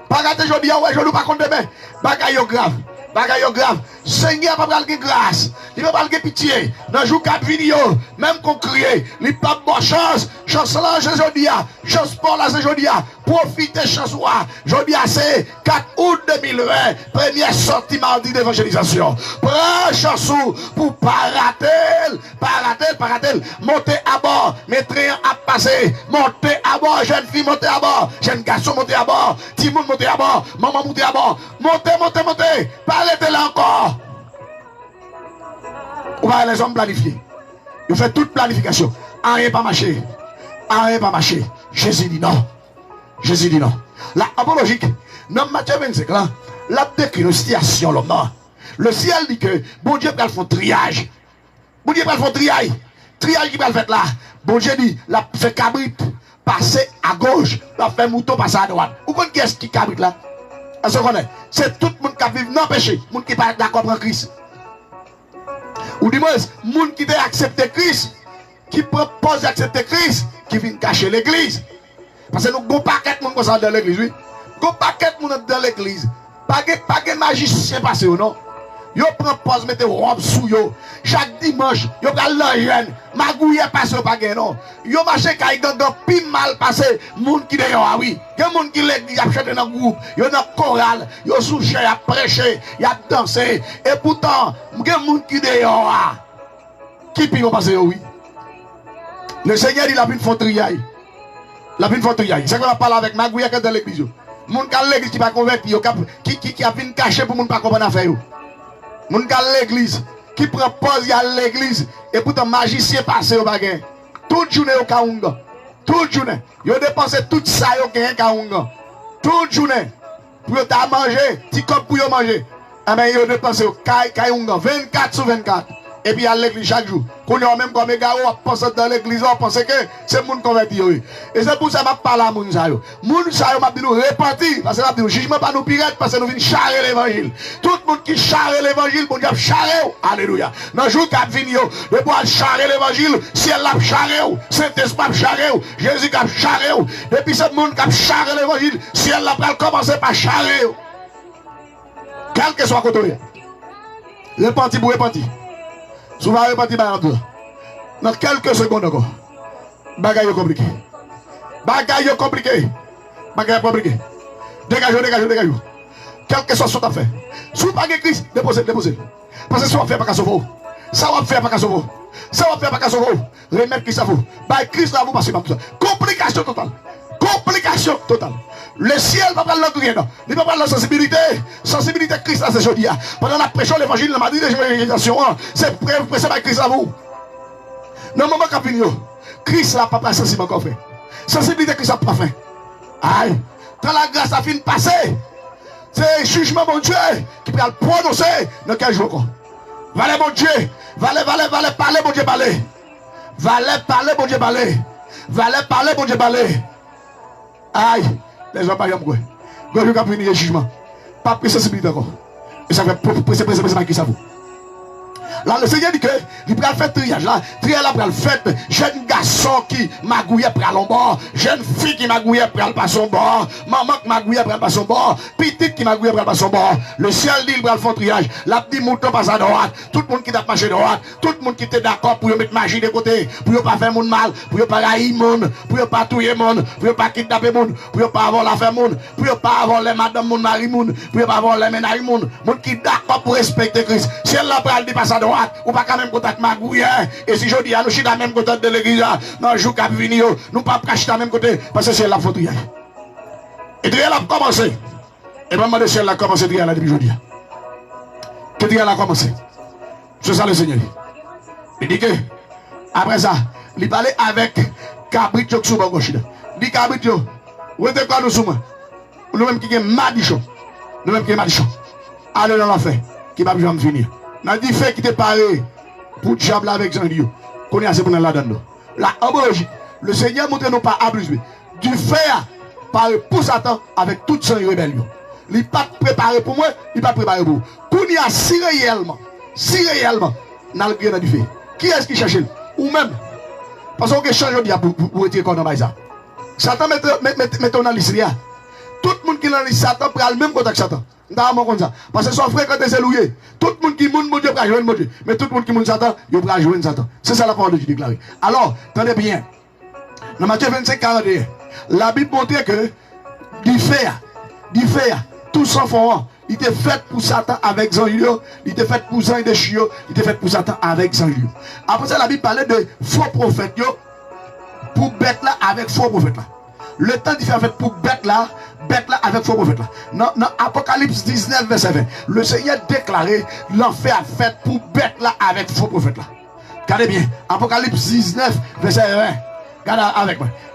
Pas rater aujourd'hui, ouais, je ne pas compte demain. Bagaille grave. Bagaille grave. Seigneur, pas de grâce. Il va pas de pitié. Dans le jour qui vient, même qu'on crie, il n'y a pas de bonne chance. Chance là, c'est aujourd'hui. Chance pour là, c'est aujourd'hui. Profitez chance. Aujourd'hui, c'est 4 août 2020. Première sortie mardi d'évangélisation. Prends chance pour pas rater. Pas rater. Montez à bord. Mes trains à passer. Montez à bord. Jeune fille, montez à bord. Jeune garçon, montez à bord. Timon, montez à bord. Maman, montez à bord. Montez. Pas arrêter là encore. Ou va les hommes planifiés. Ils font toute planification. Rien pas marché. Jésus dit non. La apologique, dans Matthieu 25, là, la décrit une situation, l'homme. Le ciel dit que bon Dieu va faire triage. Triage qui va le faire là. Bon Dieu dit, la fait cabrit, passer à gauche, la fait mouton, passer à droite. Vous connaissez qui est-ce qui cabrit là? C'est tout le monde qui vit dans le péché. Le monde qui n'est pas d'accord avec Christ. Ou du moins, le monde qui a accepté Christ, qui propose d'accepter Christ, qui vient cacher l'église. Parce que nous avons un paquet de monde dans l'église, oui. Nous avons un paquet de monde dans l'église. Pas de magicien passé, non? Yo prend pause, mettez robe sous yo. Chaque dimanche, yo pral l'enjeune. Magouille passe au pas non. Yo marché kay gangan pi mal passé. Moun qui dehors, oui. Gen moun qui l'église a chanté dans groupe. Yo dans chorale. Yo souché, a prêché, y a dansé. Et pourtant, gen moun qui dehors. Qui pi yo passé, oui. Le Seigneur il a vu une triaille. C'est qu'on a parlé avec Magouille dans l'église. Moun qui l'église qui pas converti, qui a vu caché pour moun pas comprendre affaire. Moun qui l'église, qui propose à l'église, et pourtant magicien passé au baguette. Toute journée au Kaunga. Toute journée. Ils ont dépensé tout ça au Kaunga. Toute journée. Pour ta manger, petit cop pour manger. Mais ils ont dépensé au Kaunga 24 sur 24. Et puis à l'église chaque jour. Quand on a même comme les gars, on pense dans l'église, on pense que c'est le monde converti. Et c'est pour ça que je parle à moun sa yo. Moun sa yo m'a dit nous repentir. Parce que je dis jugement pas nous pirate parce que nous venons charrer l'évangile. Tout le monde qui charre l'évangile, bon Dieu charrer. Alléluia. Dans le jour qui vient, le bois charrer l'évangile, ciel l'a charrer, Saint-Esprit charrer, Jésus a charrer. Depuis ce monde qui charrer l'évangile, ciel l'a commencer par charrer. Quel que soit côté. Repentir pour repentir. Souvent repentir par tout. Dans quelques secondes encore. Bagaille compliqué. Dégagez. Quel que soit ce que tu as fait. Si vous n'avez pas Christ, déposez. Parce que ça va faire pas qu'à sauver. Remettre Christ à vous. Christ à vous parce que complication totale. Le ciel va pas l'entourer. Il va pas la sensibilité. Sensibilité Christ à ce jeudi. Pendant la prêchon l'évangile, la maladie d'évangélisation, c'est prêché par Christ à vous. Dans le moment où Christ n'a pas sensible encore fait. Sensibilité Christ n'a pas fait. Aïe. Quand la grâce a fini de passer, c'est le jugement mon Dieu qui peut le prononcer dans quel jour encore. Valez mon Dieu. Valez, parlez mon Dieu, parlez. Valez, parlez mon Dieu, parlez. Aïe. Les gens pas y avoir. Quand je vais venir le jugement. Pas pris sensibilité encore. Et ça fait presser qui ça vous. Là, le Seigneur dit que il peut faire triage là. Triage là pour le faire. Jeune garçon qui magouillait pour aller au bord. Jeune fille qui magouillait pour aller passer au bord. Maman qui magouillait pour aller passer au bord. Petite qui magouillait pour aller passer au bord. Le ciel dit il va faire triage. La petite mouton passe à droite. Tout le monde qui t'a marché droite. Tout le monde qui était d'accord pour mettre magie de côté. Pour ne pas faire monde mal. Pour ne pas railler monde. Pour ne pas tuer monde. Pour ne pas kidnapper monde. Pour ne pas avoir l'affaire monde. Pour ne pas avoir les madame monde mari monde. Pour ne pas avoir les ménages monde. Monde qui d'accord pour respecter Christ. Ciel là pour aller passer à droite. droite, ou pas quand même contact magouille. Et si je dis à nous, je suis dans le même côté de l'église, dans le jour qui a venu, nous pas cacher dans le même côté, parce que c'est la faute. Et Triel a commencé. Et maman de ciel a commencé, Triel a depuis aujourd'hui. Que Triel a commencé. C'est ça le Seigneur. Il dit que, après ça, il parlait avec Cabritio qui est sur gauche. Il dit Cabritio, où est-ce que nous sommes? Nous-mêmes qui sommes madichons. Nous-mêmes qui sommes madichons. Allez dans l'enfer, qui va jamais finir. Nous avons dit fait qui te paré pour diable avec Jean-Dieu. Qu'on est assez pour nous là-dedans. La homologie, le Seigneur montre nous pas à plus. Du fer par pour Satan avec toute son rébellion. Il n'est pas préparé pour moi, il n'est pas préparé pour vous. Qu'on y a si réellement, dans le grain du feu. Qui est-ce qui cherche? Ou même, parce qu'on change pour retirer quoi dans ça. Satan met ton liste là. Tout le monde qui est dans liste Satan prend le même contact Satan. Comme ça. Parce que son frère quand c'est loué, tout le monde qui monte mon Dieu va jouer mon Dieu. Mais tout le monde qui monte Satan, il va jouer Satan. C'est ça la parole de Dieu déclarée. Alors, tenez bien. Dans Matthieu 25, 41, la Bible montre que du fer, tout sans fond, il était fait pour Satan avec Zanglio, il était fait pour Zang de Chio, il était fait pour Satan avec Zanglio. Après ça, la Bible parlait de faux prophètes, pour bête là avec faux prophètes là. Le temps d'y faire fait pour bête là avec faux prophètes là. Dans Apocalypse 19, verset 20, le Seigneur déclarait l'enfer fait pour bête là avec faux prophètes là. Regardez bien, Apocalypse 19, verset 20. Regardez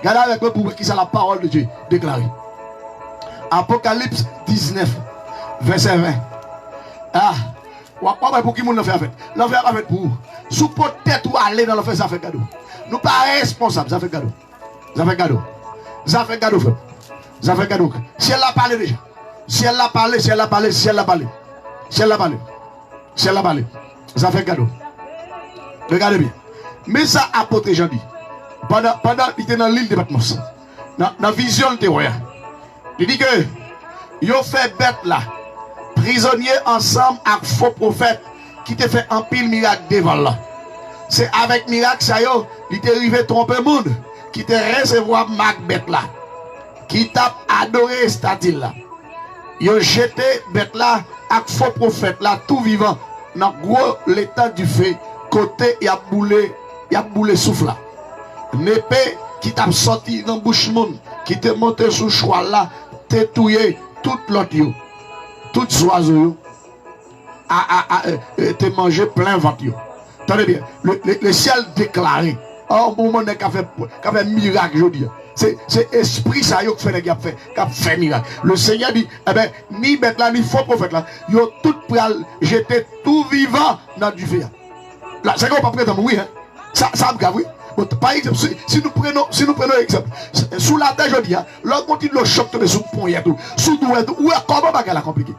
avec moi pour qui c'est la parole de Dieu déclarée. Apocalypse 19, verset 20. Ah, pour qui l'enfer a fait? L'enfer a fait pour vous. Sous peut-être ou aller dans l'enfer, ça fait cadeau. Nous pas responsables, ça fait cadeau. Ça fait cadeau. Ça fait cadeau, frère. Ça fait cadeau. Si elle a parlé déjà. Si elle a parlé. Ça fait cadeau. Regardez bien. Mais ça, apôtre Jean dit. Pendant qu'il était dans l'île de Patmos. Dans la vision de théorie. Il dit que il a fait bête là. Prisonnier ensemble avec faux prophètes qui te fait un pile miracle devant là. C'est avec miracle ça yo, il t'est arrivé tromper le monde. Qui te recevoir Macbeth là. Qui t'a adoré statue là. Il a jeté bête là avec faux prophète là, tout vivant. Dans gros l'état du feu. Côté il a boulé souffle là. L'épée qui t'a sorti dans bouche monde. Qui te monté sous choix là. T'es touillé tout l'autre yo. Tout oiseau te mangé plein ventre yo. Attendez bien. Le ciel déclaré. Oh, bon monde qui a fait miracle aujourd'hui. C'est esprit ça qui fait miracle. Le Seigneur dit, eh ben, ni bête là, ni faux prophète là, ils ont tout pral jeté tout vivant dans du feu. Là, c'est qu'on pas prêt à mourir. Hein? Ça me oui. Par exemple, si nous prenons exemple, sous la terre, je dis, l'on continue le choc de sous pont, sous doué, comment va la compliqué?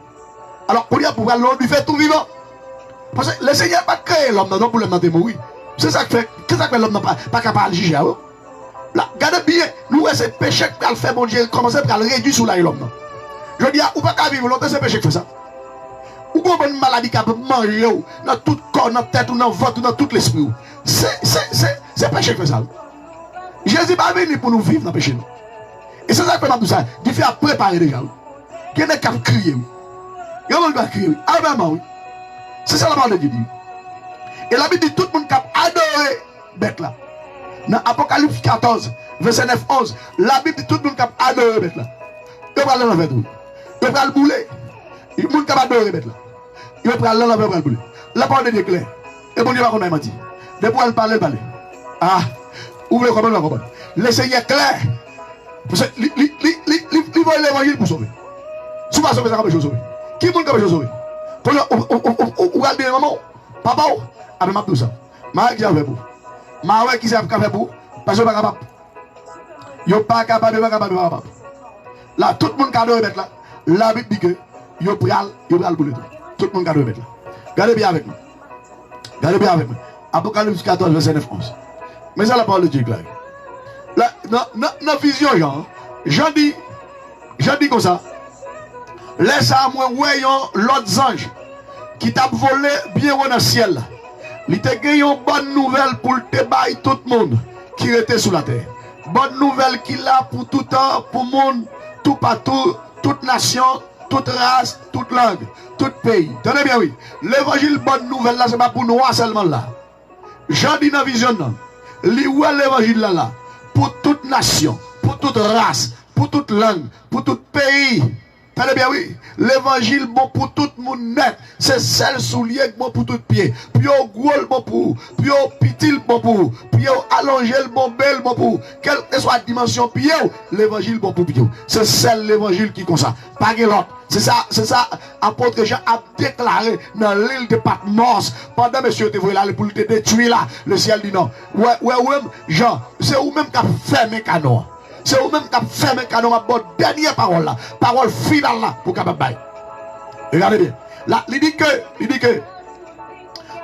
Alors, on dit pour l'on lui fait tout vivant. Parce que le Seigneur n'a pas créé l'homme non pour l'homme de mourir. C'est ça qui fait, l'homme n'a pas capable de juger. Là, regardez bien, nous, c'est péché qui a fait, mon Dieu, commencer à le réduire sous l'homme. Je dis, ou pas qu'à vivre longtemps, c'est péché qui fait ça. Ou pas une maladie qui peut manger, dans tout corps, dans tête, ou dans ventre, ou dans tout l'esprit. C'est péché qui fait ça. Jésus n'est pas venu pour nous vivre dans le péché. Et c'est ça que tout ça. Dieu fait à préparer déjà. Il y en a qui crier. Il y en a qui crier. Ah ben, oui. C'est ça la parole de Dieu. Et la Bible dit tout le monde qui a adoré bête là. Dans Apocalypse 14, verset 9, 11, la Bible dit tout le monde qui a adoré bête là. Il va aller dans l'enfer. Il va le bouler. Il monde qui a adoré bête là. Il va aller dans l'enfer pour le bouler. La parole de Dieu est claire. Et bon Dieu va qu'on a menti. Depuis elle parle, elle parle. Ah, ouvrez comment on va comprendre. Le Seigneur clair. Parce que il va l'évangile pour sauver. Si vous ne sauvez pas, ça va sauver. Qui est-ce qui va sauver? Ou va bien maman, papa, avec ma tout ça. Ma qui a fait pour. Ma qui a fait pour. Parce que je ne suis pas capable. Je ne suis pas capable, là, tout le monde qui a adoré mettre là. La Bible dit que je vais le bouler. Tout le monde qui a adoré mettre là. Regardez bien avec moi. Regardez bien avec moi. Apocalypse 14, verset 9, 11. Mais ça la parole de Dieu, clair. Dans la vision, Jean dit comme ça. Laisse à moi, voyons l'autre ange qui t'a volé bien dans le ciel. Il t'a gagné une bonne nouvelle pour te bailler tout le monde qui était sous la terre. Bonne nouvelle qu'il a pour tout temps, pour le monde, tout partout, toute nation, toute race, toute langue, tout pays. Tenez bien, oui. L'évangile, bonne nouvelle là, c'est pas pour nous seulement là. Jean dit dans la vision, l'évangile là, pour toute nation, pour toute race, pour toute langue, pour tout pays. Tenez bien, oui. L'évangile, bon pour tout le monde net. C'est celle soulier bon pour tout pied. Puis au gros, bon pour. Puis au petit, bon pour. Puis au allongé, bon bel, bon pour. Quelle que soit la dimension, pied, l'évangile, bon pour pied. C'est celle l'évangile qui comme ça. Pas que l'autre. C'est ça, apôtre Jean a déclaré dans l'île de Patmos. Pendant monsieur te voyez là, pour te détruire là, le ciel dit non. Ouais, Jean, c'est vous même qui a fermé canon. C'est vous-même qui avez fermé le canon à votre dernière parole là. Parole finale là pour capable bailler. Regardez bien. Là, il dit que,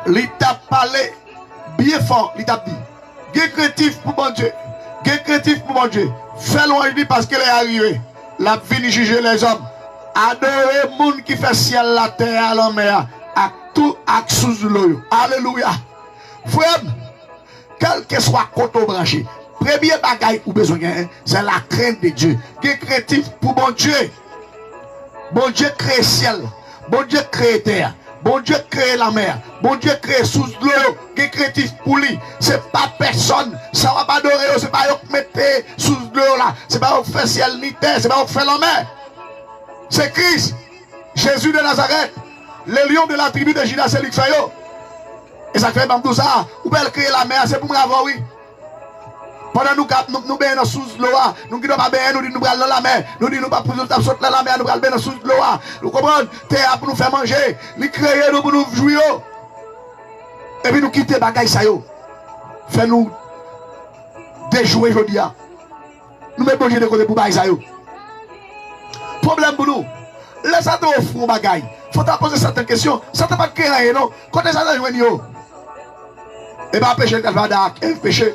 il t'a parlé bien fort, il t'a dit. Gué créatif pour mon Dieu. Gué créatif pour mon Dieu. Fais loin, il dit parce qu'elle est arrivée. La vie juger les hommes. Adorer le monde qui fait ciel, la terre, la mer. À tout, à sous l'eau. Alléluia. Frère, quel que soit côté branché. Premier bagaille ou besoin, c'est la crainte de Dieu. Qui est créatif pour bon Dieu. Bon Dieu crée ciel. Bon Dieu crée terre. Bon Dieu crée la mer. Bon Dieu crée sous l'eau. Qui est créatif pour lui. C'est pas personne. Ça va pas adorer. C'est pas eux qui mettez sous l'eau là. C'est pas eux qui fait ciel ni terre. C'est pas eux qui fait la mer. C'est Christ. Jésus de Nazareth. Le lion de la tribu de Judas, c'est lui qui fait yo. Et ça fait même tout ça. Ou bien créer la mer. C'est pour me l'avoir, oui. Pendant nous baissons sous l'eau, nous ne pas baigner, nous disons nous allons dans la mer, nous disons nous pas pour nous sauter dans la mer, nous allons sous l'eau, nous comprenons, terre pour nous faire manger, nous créer nous pour nous jouir. Et puis nous quitter bagaille ça yo. Fait nous déjouer aujourd'hui. Nous mettons manger de côté pour bagaille ça yo. Problème pour nous. Laissez nous offrir bagaille. Faut te poser certaines questions. Ça ne pas créer rien non. Quand ça va jouer yo. Et bien péché le calvaire, péché.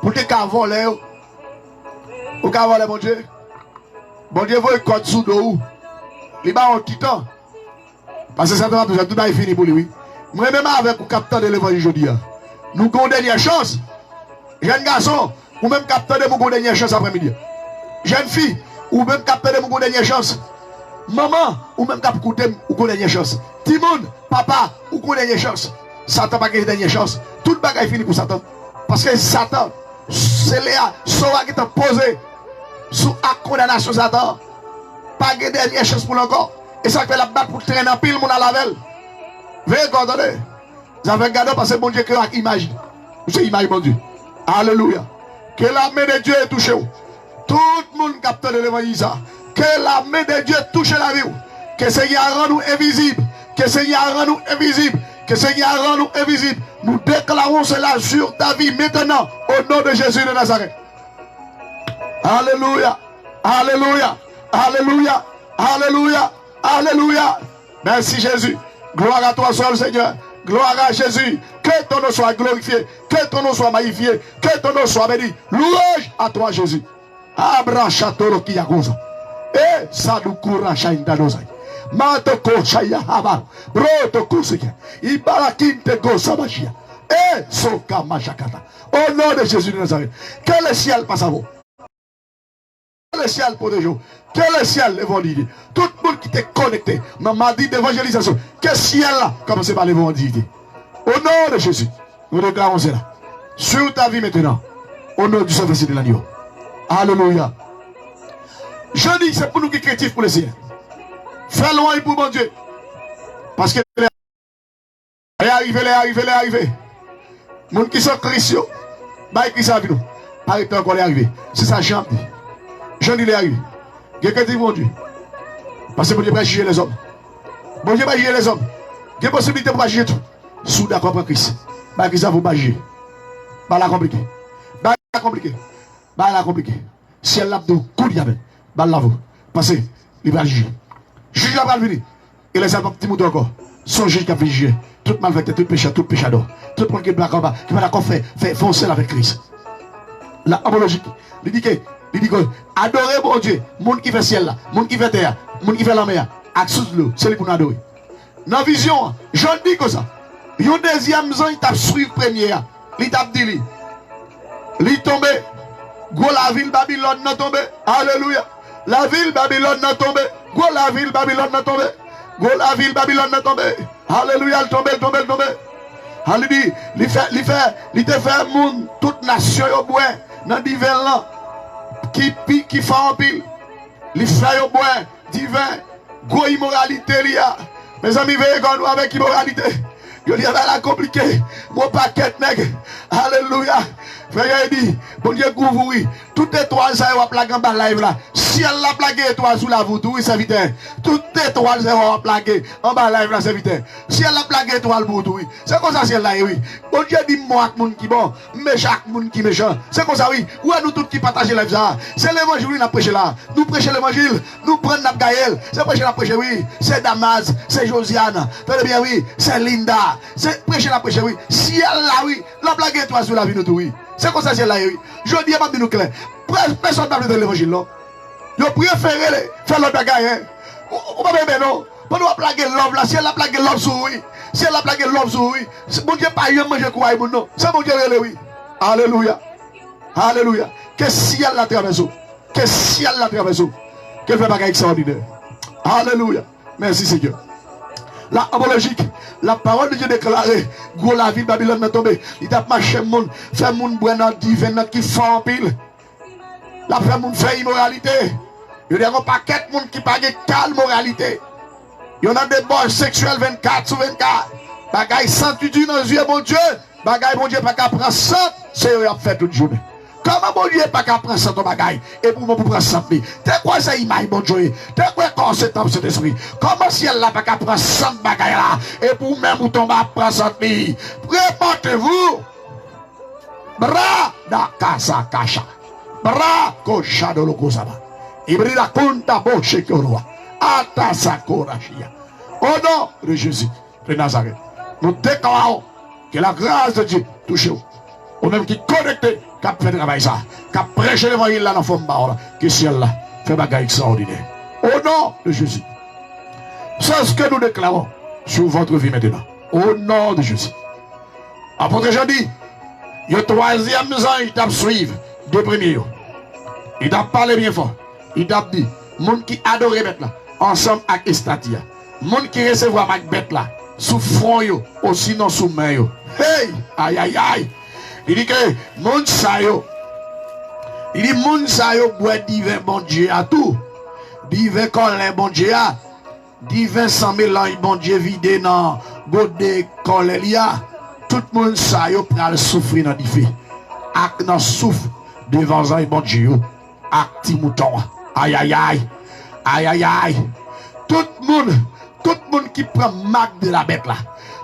Pour te voler, ou voler, mon Dieu. Mon Dieu, vous code sous l'eau. Il va en titan. Parce que ça doit tout est fini pour lui. Moi, même avec le capteur de l'évangile aujourd'hui, nous avons une dernière chance. Jeune garçon, ou même capteur de mon dernière chance après-midi. Jeune fille, ou même capteur de mon dernière chance. Maman, ou même capteur de mon dernière chance. Timon, papa, ou mon dernière chance. Satan n'a pas de dernière chance. Tout le bagage est fini pour Satan. Parce que Satan, c'est Léa, Sora qui t'a posé sous la condamnation Satan. Pas de dernière chance pour l'encore. Et ça fait la batte pour traîner en pile, mon à la velle. Veuillez ordonner. Vous avez regardé parce que mon Dieu crée avec image. C'est image, mon Dieu. Alléluia. Que la main de Dieu est touchée. Tout le monde capte de l'évangile. Que la main de Dieu touche la vie. Que le Seigneur rend nous invisibles. Que le Seigneur rend nous invisibles. Que le Seigneur rend nous invisibles. Nous déclarons cela sur ta vie maintenant au nom de Jésus de Nazareth. Alléluia. Alléluia. Alléluia. Alléluia. Alléluia. Merci Jésus. Gloire à toi seul Seigneur. Gloire à Jésus. Que ton nom soit glorifié. Que ton nom soit magnifié. Que ton nom soit béni. Louange à toi Jésus. Abrachatoro kiyagoza. Et sadukura shaindanoza. Matoko shaya haba. Broto kusike. Ibarakinte gosamashia. Et soka machakata. Au nom de Jésus de Nazareth. Que le ciel passe à vous. Que le ciel pour des jours. Que le ciel évangile. Tout le monde qui t'est connecté. M'a dit d'évangélisation. Que le ciel là commence par l'évangile. Au nom de Jésus. Nous déclarons cela. Sur ta vie maintenant. Au nom du Saint-Esprit de l'agneau. Alléluia. Je dis c'est pour nous qui sommes créatifs pour le ciel. Fais loin pour mon Dieu. Parce que les arrivés. Les gens qui sont chrétiens. Bah, qui savent nous. Arrêtez encore les arrivés. C'est ça, Jean dit. Jean dit les arrivés. Quelqu'un dit mon Dieu. Parce que mon Dieu va juger les hommes. Mon Dieu va juger les hommes. Il y a une possibilité pour juger tout. Sous d'accord pour Christ. Bah, qui ça vous va juger. Bah, la compliqué. Bah, la compliqué. Bah, la compliqué. Si elle l'a de coup de diable. Bah, la vous. Parce qu'il va juger. Juge la va venir. Et les hommes petit mouton encore. Son juge qui a fait juger. Tout malfaiteur, tout péchador. Tout le monde qui est blanc en bas. Qui va d'accord faire foncer avec Christ. La homologique. Il dit que. Adorer mon Dieu, monde qui fait ciel là, monde qui fait terre, monde qui fait la mer, accès l'eau, c'est lui pour nous adorer. Dans la vision, j'en dis comme ça. Yon deuxième zone, il t'a suivi première. Il t'a dit, il tombé. Go la ville Babylone n'a tombé. Alléluia. La ville Babylone n'a tombé. Go la ville Babylone n'a tombé. Go la ville Babylone n'a tombé. Alléluia, elle tombe, elle tombe, elle tombe. Alléluia, il te fait monde, toute nation au bois, dans divers là, qui fait en pile. Il fait au bois, divin, go immoralité, il y a. Mes amis, veillez quand nous avec immoralité. Je dis, la compliqué. Mon paquet nègre. Alléluia. Frère, il dit, bon Dieu, couvre, tout étoile, ça va plaquer en bas live là. Si elle l'a plaqué étoile sous la voûte, oui, c'est vite. Tout étoile, ça va plaquer en bas live là, c'est vite. Si elle l'a plaqué étoile pour oui. C'est comme ça, c'est là, oui. Bon Dieu dit, moi, moun qui bon, méchant, moun qui méchant. C'est comme ça, oui. Où est nous tous qui partagent la vie ça? C'est l'évangile, nous prêchons là. Nous prêchons l'évangile. Nous prenons Nabgaël. C'est prêcher la prêcher, oui. C'est Damas, c'est Josiane. Tenez bien, oui. C'est Linda. C'est prêcher la prêcher, oui. Si elle là, oui. La plaqué étoile sous la vie, nous tout, oui. C'est comme ça, c'est là, oui. Je dis, pas de nous clair. Personne n'a de l'évangile, non. Vous préférez faire l'autre bagaille, hein. Ou pas bien, non. Pour nous plaquer l'homme là, si elle a plaqué l'homme sous, oui. Si elle a plaqué l'homme sous, oui. Bon Dieu, pas y'a manger quoi, non. C'est bon Dieu, oui. Alléluia. Alléluia. Que si elle l'a traversé. Que si elle l'a traversé. Qu'elle fait bagaille extraordinaire. Alléluia. Merci, Seigneur. La homologique, la parole de Dieu déclarée, gros la ville Babylone n'a tombé. Il a marché monde, fait monde boire divin qui fait en pile. La fait monde fait immoralité. Il y a un paquet de monde qui parle de calme moralité. Il y en a des bords sexuels 24 sur 24. Bagaille sans tu dans les yeux, mon Dieu. Bagaille, mon Dieu, pas qu'à prendre ça. C'est eux qui ont fait toute journée. Comment mon Dieu pas qu'à prendre ça ton bagaille et pour prendre ça t'es quoi ça image mon Dieu t'es quoi quand c'est dans cet esprit comment si elle n'a pas qu'à prendre ça bagaille là et pour même vous tomber à prendre ça préparez-vous bra da casa cacha bra cocha de l'ocosaba ibrida conta boche que roi ata sakora chia au nom de Jésus de Nazareth nous déclarons que la grâce de Dieu touche vous ou même qui connecté, qui a fait travail ça, qui a prêché l'évangile là dans la forme parole, que ciel là fait bagaille extraordinaire. Au nom de Jésus. C'est ce que nous déclarons sur votre vie maintenant. Au nom de Jésus. Apôtre Jean dit, le troisième ans, il t'a suivi, deux premiers. Il t'a parlé bien fort. Il t'a dit, monde qui adore bête là, ensemble avec Estatia. Monde qui recevra avec bête là, sous front yo, aussi non sous main yo. Hey, aïe aïe aïe. Il dit que moun sa yo. Il dit moun sa yo boit divin bon Dieu à tout. Divin colin bon Dieu à. Divin 100 000 ans bon Dieu vidé dans godé colélia. Tout moun sa yo pral souffrir dans diffé. Ak nan souffre devant un bon Dieu. Ak ti mouton. Aïe aïe aïe. Aïe aïe aïe. Tout monde qui prend marque de la bête là.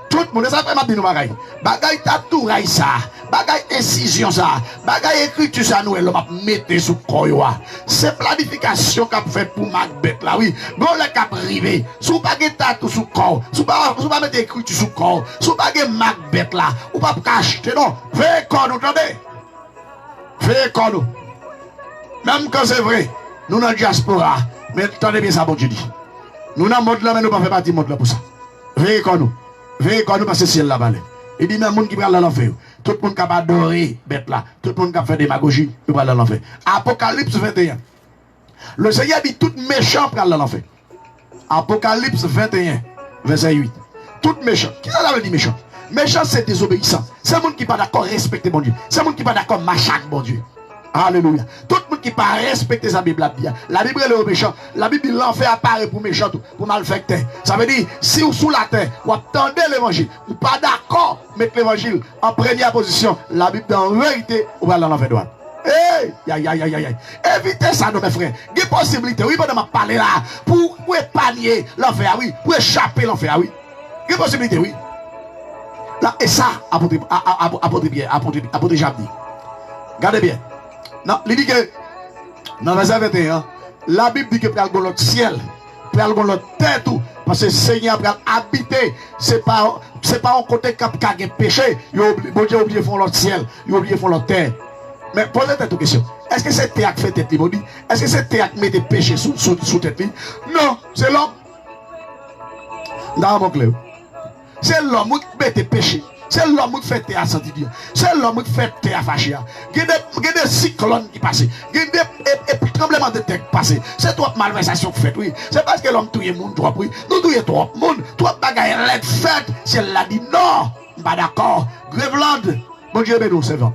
Tout le monde, ça fait ma bien bagaille. Bagaille tatouage ça, bagaille incision ça, bagaille écriture ça nous l'homme mettre sous corps. C'est planification qu'a fait pour Macbeth là oui. Bon le cap rivé, sous pas tatou sous corps, sous pas mettre écriture sous corps, sous pas Macbeth là, ou pas cacher non. Fais corps nous entendez? Fais corps nous. Même quand c'est vrai, nous dans diaspora, mais attendez bien ça bon Dieu dit. Nous dans monde là mais nous pas faire partie monde là pour ça. Veillez corps nous. Veillez quand nous passons ciel là-bas. Il dit même monde qui va dans l'enfer. Tout le monde qui va adorer bête là. Tout le monde qui va faire démagogie, il va dans l'enfer. Apocalypse 21. Le Seigneur dit tout méchant va dans l'enfer. Apocalypse 21, verset 8. Tout méchant. Qui ça veut dire méchant? Méchant c'est désobéissant. C'est le monde qui pas d'accord respecter bon Dieu. C'est le monde qui pas d'accord marcher avec bon Dieu. Alléluia. Tout le monde qui pas respecter sa Bible, la Bible est le méchant. La Bible l'enfer apparaît pour méchant, pour malfecteur. Ça veut dire, si vous sous la terre, vous attendez l'évangile, vous pas d'accord mettre l'évangile en première position, la Bible en vérité, vous allez dans l'enfer droit. Hey, aïe, aïe, aïe, aïe. Évitez ça, mes frères. Il y a une possibilité, oui, pendant ma parler là, pour épargner l'enfer, oui, pour échapper l'enfer, oui. Il y a une possibilité, oui. Là, et ça, apôtre Jabdi. Regardez bien. Non, il dit que, dans verset 21, la Bible dit que pour aller l'autre ciel, pour aller l'autre terre, tout, parce que le Seigneur pour habiter, c'est pas un côté qui a péché, bon Dieu oublié font l'autre ciel, il oublié font l'autre terre. Mais posez-vous une question, est-ce que c'est terre qui fait tête libre? Est-ce que c'est terre qui met des péchés sous tête libre? Non, c'est l'homme. Dans mon clé. C'est l'homme qui met des péchés C'est l'homme qui fait terre à sentir Dieu. C'est l'homme qui fait terre à fâcher. Il y a des cyclones qui passent. Il y a des tremblements de terre qui passent. C'est trop de malversation qui fait, oui. C'est parce que l'homme touille le monde trop, oui. Nous touillons trop le monde. Trop de bagailles fait. Si elle l'a dit non, pas d'accord. Grèveland. Bon Dieu, béni, c'est vrai.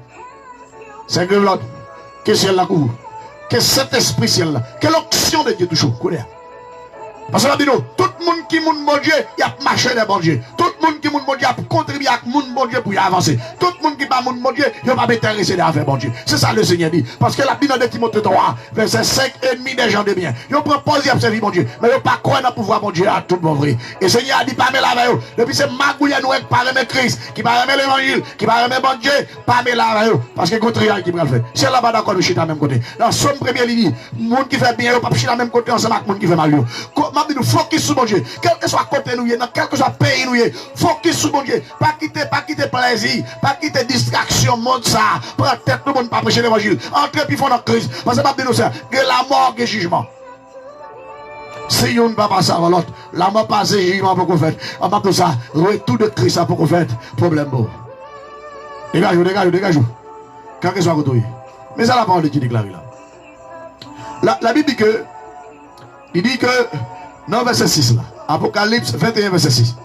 C'est Grèveland. Que ciel là couvre. Que cet esprit ciel là. Que l'onction de Dieu toujours. Parce que là, tout le monde qui est mon Dieu, il a marché des bon Dieu. Tout le monde qui est mon Dieu, il a contribué à mon bon Dieu pour y avancer. Tout le monde qui n'est pas mon Dieu, il va pas intéressé à faire bon Dieu. C'est ça le Seigneur dit. Parce que la Bible de Timothée 3, verset 5 et demi des gens de bien. Ils proposent à servir mon Dieu. Mais ils ne pas croire dans le pouvoir mon Dieu à tout mon vrai. Et le Seigneur a dit, pas me laver. Depuis c'est Magouya nous qui parle de Christ, qui parle de l'évangile, qui parle de bon Dieu, pas me laver. Parce que contraire qui va le faire. C'est là-bas d'accord, nous chute à même côté. Dans Somme premier, il dit, le monde qui fait bien, il ne pas chute à même côté ensemble avec le monde qui fait mal. Nous focus sur mon Dieu. Quel que soit côté nous, dans quel que soit pays nous, focus sur mon Dieu. Pas quitter plaisir, pas quitter distraction, monde ça. Pour la tête, tout le monde pas prêcher l'évangile. Entrez puis font dans la crise. Parce que nous ça, que la mort, que jugement. Si on ne va pas ça avant l'autre, la mort passe jugement pour qu'on fait. On va tout ça, retour de Christ pour qu'on fait. Problème beau. Dégage. Quand que soit retourné. Mais ça la parole de Dieu déclaré là. La Bible dit que, il dit que, non, verset 6 là. Apocalypse 21, verset 6.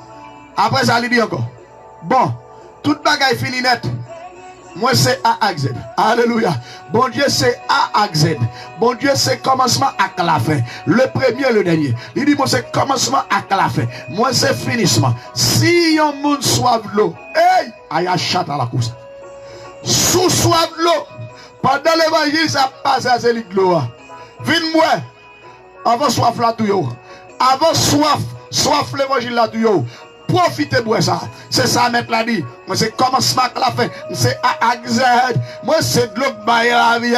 Après ça, il dit encore. Bon, toute bagaille fini net. Moi, c'est A à Z. Alléluia. Bon Dieu, c'est A à Z. Bon Dieu, c'est commencement à la fin. Le premier, le dernier. Il dit, moi, c'est commencement à la fin. Moi, c'est finissement. Si on monde soif de l'eau, hey, aïe, chat à la course. Sous soif de l'eau, pendant l'évangile, ça passe à ce lit de l'eau. Viens-moi, avant soif là, tout yo. Avant soif l'évangile là du yo. Profitez de ça. C'est ça, maître l'a dit. Moi, c'est commencement à la fin. C'est A à Z. Moi, c'est de l'eau qui baille la vie.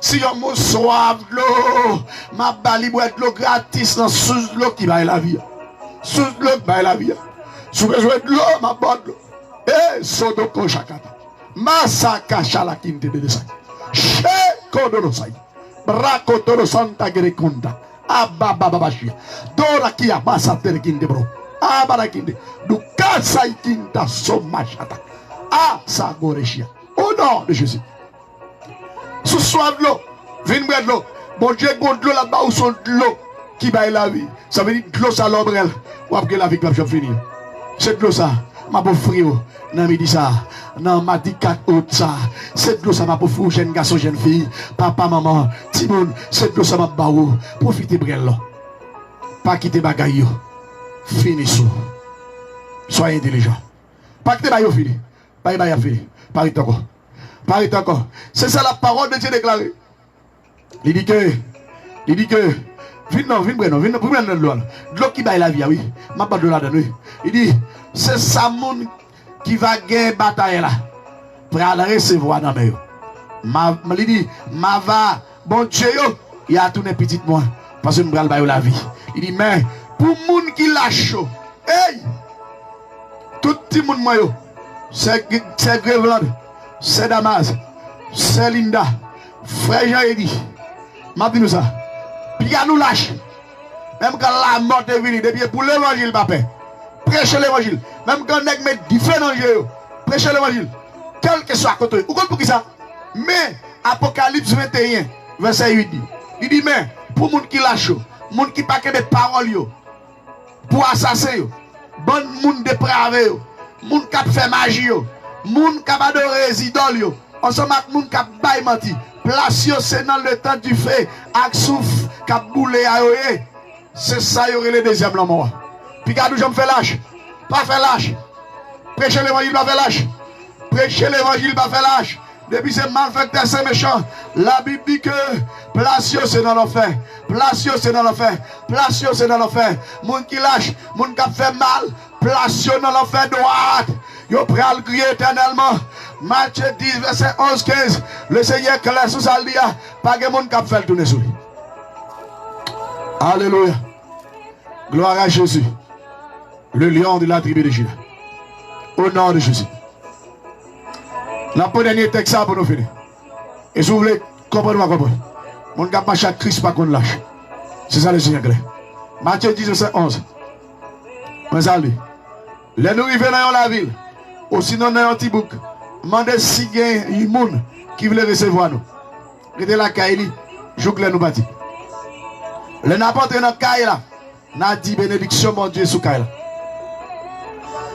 Si on m'a soif de l'eau, ma bali boit de l'eau gratis dans sous de l'eau qui baille la vie. Sous de l'eau qui baille la vie. Si vous besoin de l'eau, ma bonne l'eau. Eh, Sodoko Shakata. Masaka Shalakin te de ça. Che Kodoro Sai. Brakotoro Santa Gerekunda. Abababashia. Dora kia basa terkinde bro. Abarakinde. Du kasai kinta somachata. Ah sagoreshia. Au nom de Jésus. Sous soif de l'eau. Viens boire de l'eau. Bon Dieu, bon de l'eau là-bas où sont de l'eau qui baille la vie. Ça veut dire de l'eau ça l'ombrelle. Ou après la vie va finir. C'est de l'eau ça. Ma pauvre frère. Non, me dit ça. Non, m'a dit 4 août ça. C'est de l'eau ça ma pauvre frère, jeune garçon, jeune fille. Papa, maman, Timon, c'est de l'eau ça ma baou. Profitez brel là. Pas quitter bagaille. Finissons. Soyez intelligent. Pas quitter bagaille fini. Pas bagaille fini. Paris encore. Paris encore. C'est ça la parole de Dieu déclarée. Il dit que. Viens de l'eau. De l'eau qui baille la vie, oui. Ma pas de l'eau là-dedans, oui. Il dit, c'est ça moun qui va gagner bataille là. Pour aller recevoir dans mes. Il dit, ma va, bon Dieu, il y a tout les petites moi. Parce que nous allons la vie. Il dit, mais pour moun qui lâche, hey, tout le monde moi, c'est Grèveland, c'est Damas, c'est Linda, frère Jean-Eddy. M'a dit nous ça. Puis nous lâche. Même quand la mort est venue, depuis pour l'évangile, papa. Prêchez l'évangile. Même quand on met différents jeux, prêchez l'évangile. Quel que soit côté. Vous comprenez pour qui ça? Mais Apocalypse 21, verset 8 dit. Il dit, mais pour les gens qui lâchent, les gens qui paquet de paroles, pour assassiner, bon monde dépravé, les gens qui fait magie, les gens qui adorent les idoles, ensemble avec les gens qui baillent menti. Place c'est dans le temps du fait, avec souffle, qui a boulé à eux. C'est ça, il y aurait le deuxième l'homme. Puis, quand je me fais lâche, pas faire lâche. Prêcher l'évangile, pas faire lâche. Prêcher l'évangile, pas faire lâche. Depuis c'est malfaiteur, c'est méchant. La Bible dit que place c'est dans l'enfer. Place c'est dans l'enfer. Place c'est dans l'enfer. Moun qui lâche, moun qui fait mal, place dans l'enfer droite. Yo prêt à le crier éternellement. Matthieu 10, verset 11-15. Le Seigneur classe sous sa lia. Pas de monde qui a fait tourner sur lui. Alléluia. Gloire à Jésus. Le lion de la tribu de Juda. Au nom de Jésus. La dernier texte pour nous finir. Et si vous voulez comprendre. Mon gars marche à Christ pas qu'on lâche. C'est ça le Seigneur clair. Matthieu 10, verset 11. Mais allez. Les nous arrivons dans la ville. Ou sinon, dans un petit bouc, demandez si il y a un monde qui veut recevoir nous. Restez la caille, joue nous bâti. Le n'importe dans la caille là, n'a dit bénédiction, mon Dieu, sous caille là.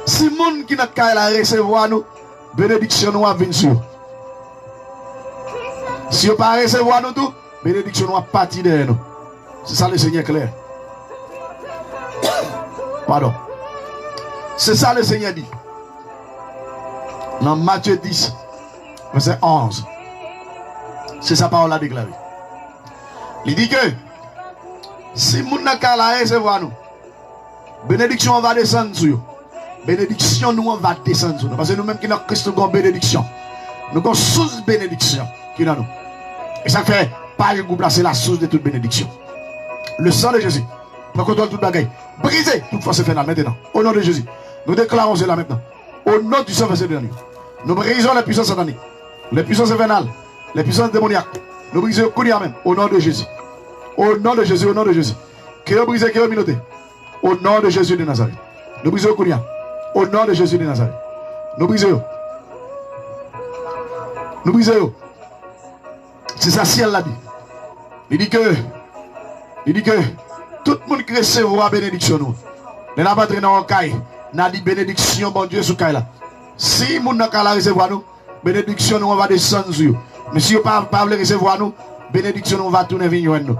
Si le monde qui n'a caille là recevoir nous, bénédiction nous va venir sur. Si vous ne pas recevoir nous tout, bénédiction nous va partir de nous. C'est ça le Seigneur clair. Pardon. C'est ça le Seigneur dit. Dans Matthieu 10, verset 11. C'est sa parole à déclarer. Il dit que si nous n'avons qu'à la recevoir nous, bénédiction va descendre sur nous. Bénédiction nous va descendre sur nous. Parce que nous-mêmes qui avons Christ, nous avons bénédiction. Nous avons source de bénédiction qui dans nous. Et ça fait pas groupe là, c'est la source de toute bénédiction. Le sang de Jésus. Nous contrôlons toute bagaille. Brisez toute force infernale maintenant. Au nom de Jésus. Nous déclarons cela maintenant. Au nom du sang versé de l'année. Nous brisons les puissances sataniques. Les puissances infernales. Les puissances démoniaques. Nous brisons le même. Au nom de Jésus. Au nom de Jésus. Au nom de Jésus. Que vous brisez, que vous minotez. Au nom de Jésus de Nazareth. Nous brisons le Kounia. Au nom de Jésus de Nazareth. Nous brisons. Nous brisons. C'est ça, ciel l'a dit. Il dit que tout le monde qui recevra bénédiction nous. Nous n'avons pas traîné dans le caille. Nous avons dit bénédiction, bon Dieu, sous caille là. Si nous n'avons pas recevoir nous, bénédiction nous va descendre sur nous. Mais si vous ne pouvez pas recevoir nous, bénédiction nous va tourner vers nous.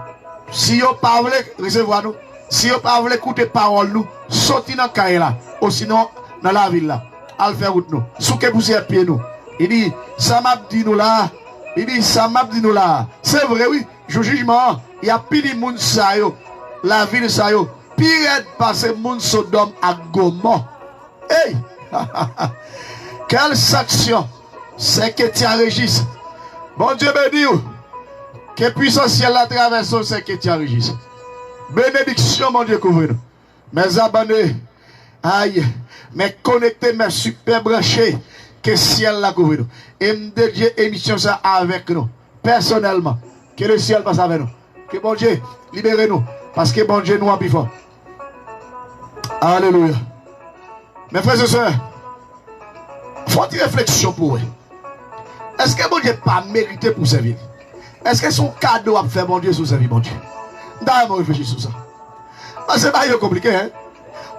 Si vous ne pouvez pas recevoir nous, si vous ne pouvez pas écouter parole nous, sortez dans le caille là. Ou sinon, dans la ville là. Al faire route nous. Sous que vous êtes pied nous. Il dit, ça m'a dit nous là. Il dit, ça m'a dit nous là. C'est vrai, oui. Je jugement, il y a pire de monde ça yo. La ville ça yo. Pire parce que monde Sodome à Gomorrhe. Hey! Quelle sanction c'est que tu as régis. Bon Dieu béni vous. Que puissance ciel la traverse c'est que tu as régis. Bénédiction mon Dieu couvre nous. Mes abonnés, aïe, mes connectés, mes super branchés, que ciel la couvre nous. Et me dédier émission ça avec nous. Personnellement. Que le ciel passe avec nous. Que bon Dieu libère nous. Parce que bon Dieu nous a plus fort. Alléluia. Mes frères et sœurs, faut une réflexion pour eux. Est-ce que bon Dieu n'a pas mérité pour servir? Est-ce que son cadeau a fait bon Dieu sous servir bon Dieu? D'ailleurs, réfléchir sur ça. Parce que c'est pas compliqué, hein?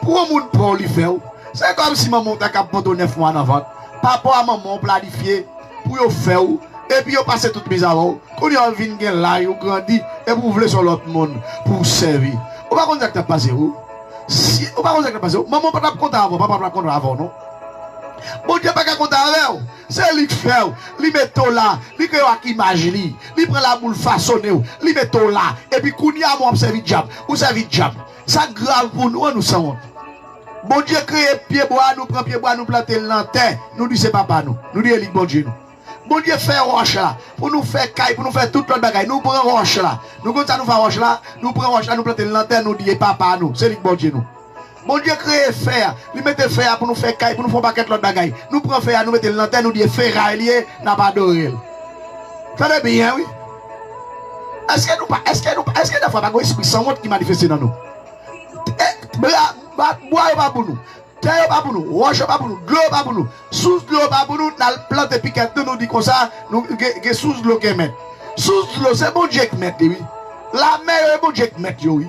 Pour un monde pour lui faire, c'est comme si maman t'a capté 9 mois en avant. Papa et maman planifié pour le faire. Et puis, vous passez toute mise avant. Quand vous venez là, vous grandissez et vous voulez sur l'autre monde pour servir. Vous ne pouvez pas dire passé où? Si vous ne pouvez pas dire passé où? Maman ne peut pas compter avant, papa ne peut pas compter avant, non? Bon Dieu ne peut pas compter avant. C'est lui qui fait. Il met tout là. Il crée une image. Il prend la boule façonnée. Il met tout là. Et puis, quand il y a un servi de diable, vous servez de diable. Ça grave pour nous, nous savons. Bon Dieu crée pied bois, nous prend pied bois, nous planter l'antenne. Nous disons c'est papa nous. Nous disons bon Dieu nous. Bon Dieu fait roche là, pour nous faire caille, pour nous faire toute l'autre bagaille. Nous prenons roche là. Nous comme ça nous faisons roche là, nous prenons roche là, nous plantons l'antenne, nous disons papa nous. C'est lui bon Dieu nous. Bon Dieu crée fer, il mette fer pour nous faire caille, pour nous faire paquet l'autre bagaille. Nous prenons fer, nous mettons l'antenne, nous disons ferraille, n'a pas doré. Faites bien, oui. Est-ce que des fois pas esprit sans honte qui manifeste dans nous? Bois pas pour nous. Terre pas pour nous, roche pas pour nous, de l'eau pas pour nous, sous de l'eau pas pour nous, dans le plant de piquet, nous dit comme ça, nous avons sous de l'eau qui met. Sous de l'eau, c'est bon Dieu qui met, oui. La mer est bon Dieu qui met, oui.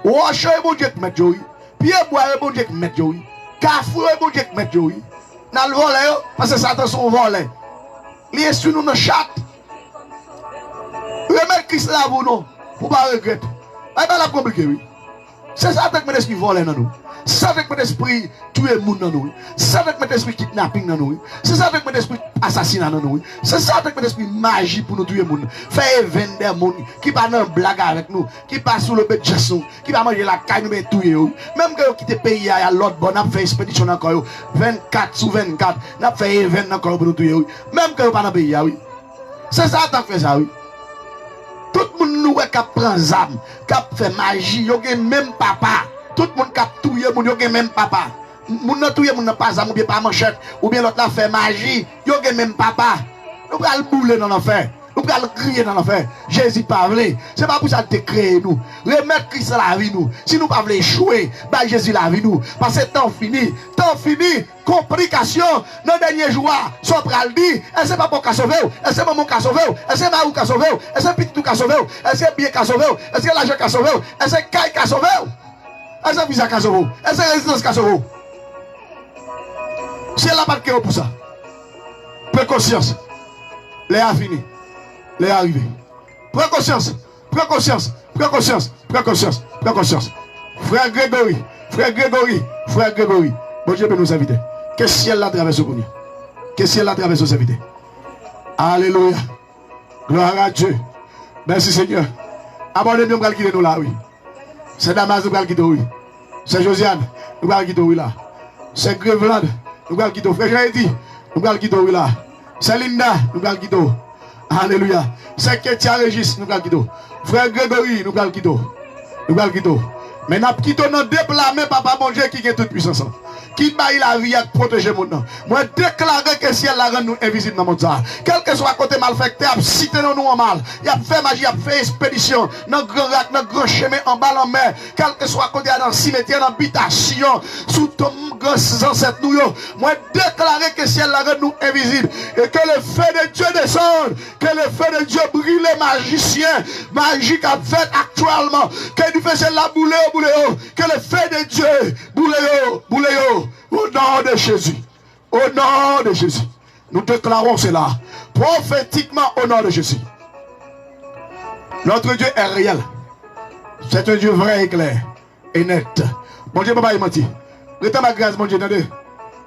Roche est bon Dieu qui met, oui. Pied bois est bon Dieu qui met, oui. Carrefour est bon Dieu qui met, oui. Dans le volet, parce que Satan son volet. Il est sur nous dans chat. Remettre Christ là pour nous, pour ne pas regretter. C'est pas la compliqué, oui. C'est ça avec mon esprit volé dans nous. C'est ça avec mon esprit tuer le monde dans nous. C'est ça avec mon esprit kidnapping dans nous. C'est ça avec mon esprit assassinat dans nous. C'est ça avec mon esprit magie pour nous tuer le monde. Faire vendre des monde qui pas dans blague avec nous, qui passe sous le bête de nous, qui va manger la caille nous mais tuer. Même que vous quittez le pays à l'autre bon, n'a fait expédition encore 24 sur 24, n'a fait event encore pour nous tuer. Même que vous pas dans le pays, oui. C'est ça qui fait ça, oui. Tout le monde nous qui prend zam, qui fait magie, yo gen même papa. Tout le monde qui touye, yo gen même papa. Moun nan touye, moun nan pas ou bien pas manchette, ou bien l'autre la fait magie, yo gen même papa. Nous allons bouler dans l'enfer. Nous allons crier dans l'enfer. Jésus pas voulu. C'est pas pour ça que tu créé nous. Remettre Christ la vie nous. Si nous pas voulu échouer, bah Jésus la vie nous. Parce que temps fini. Temps fini. Complication. Dans le dernier jour, soit pral dit, est-ce que c'est pas pour qu'à sauver? Est-ce que c'est maman qu'à sauver? Est-ce que c'est ma ou qu'à sauver? Est-ce que c'est petit tout qu'à sauver? Est-ce que c'est bien qu'à sauver? Est-ce que l'argent qu'à sauver? Est-ce que c'est caille qu'à sauver? Est-ce que c'est visa qu'à sauver? Est-ce que c'est résidence qu'à sauver? C'est la part pour ça. Précaution. Les a fini. Les a arrivé. Précaution. Précaution. Précaution. Précaution. Précaution. Frère Grégory. Frère Grégory. Frère Grégory. Bon Dieu peut nous inviter. Que ciel la traverse au Pognon. Que ciel la traverse aux invités. Alléluia. Gloire à Dieu. Merci Seigneur. Abonnez-nous, nous allons quitter nous là, oui. C'est Damas, nous allons quitter, oui. C'est Josiane, nous allons quitter, oui là. C'est Greveland, nous allons quitter. Frère Jean-Eddy, nous allons quitter, oui là. C'est Linda, nous allons quitter. Alléluia. C'est Ketia Régis, nous allons quitter. Frère Grégory, nous allons quitter. Nous allons quitter. Mais nous allons quitter nos déplacements, papa mon Dieu, qui est toute puissance. Qui baille la vie à protéger mon nom. Moi, déclarer que si elle la rend nous invisible dans mon monde. Quel que soit côté malfecté, il a cité nous en mal. Il a fait magie, il a fait expédition. Dans le grand rack, dans le grand chemin, en bas en mer. Quel que soit côté dans le cimetière, dans l'habitation, sous ton grand ancêtre nous. Moi, déclarer que si elle la rend nous invisible. Et que le feu de Dieu descende. Que le feu de Dieu brûle les magiciens. Magie qu'a fait actuellement. Que du fait c'est la boule. Que le feu de Dieu boule. Au nom de Jésus. Au nom de Jésus. Nous déclarons cela. Prophétiquement au nom de Jésus. Notre Dieu est réel. C'est un Dieu vrai et clair. Et net. Mon Dieu, papa, il menti. Restez ma grâce, mon Dieu.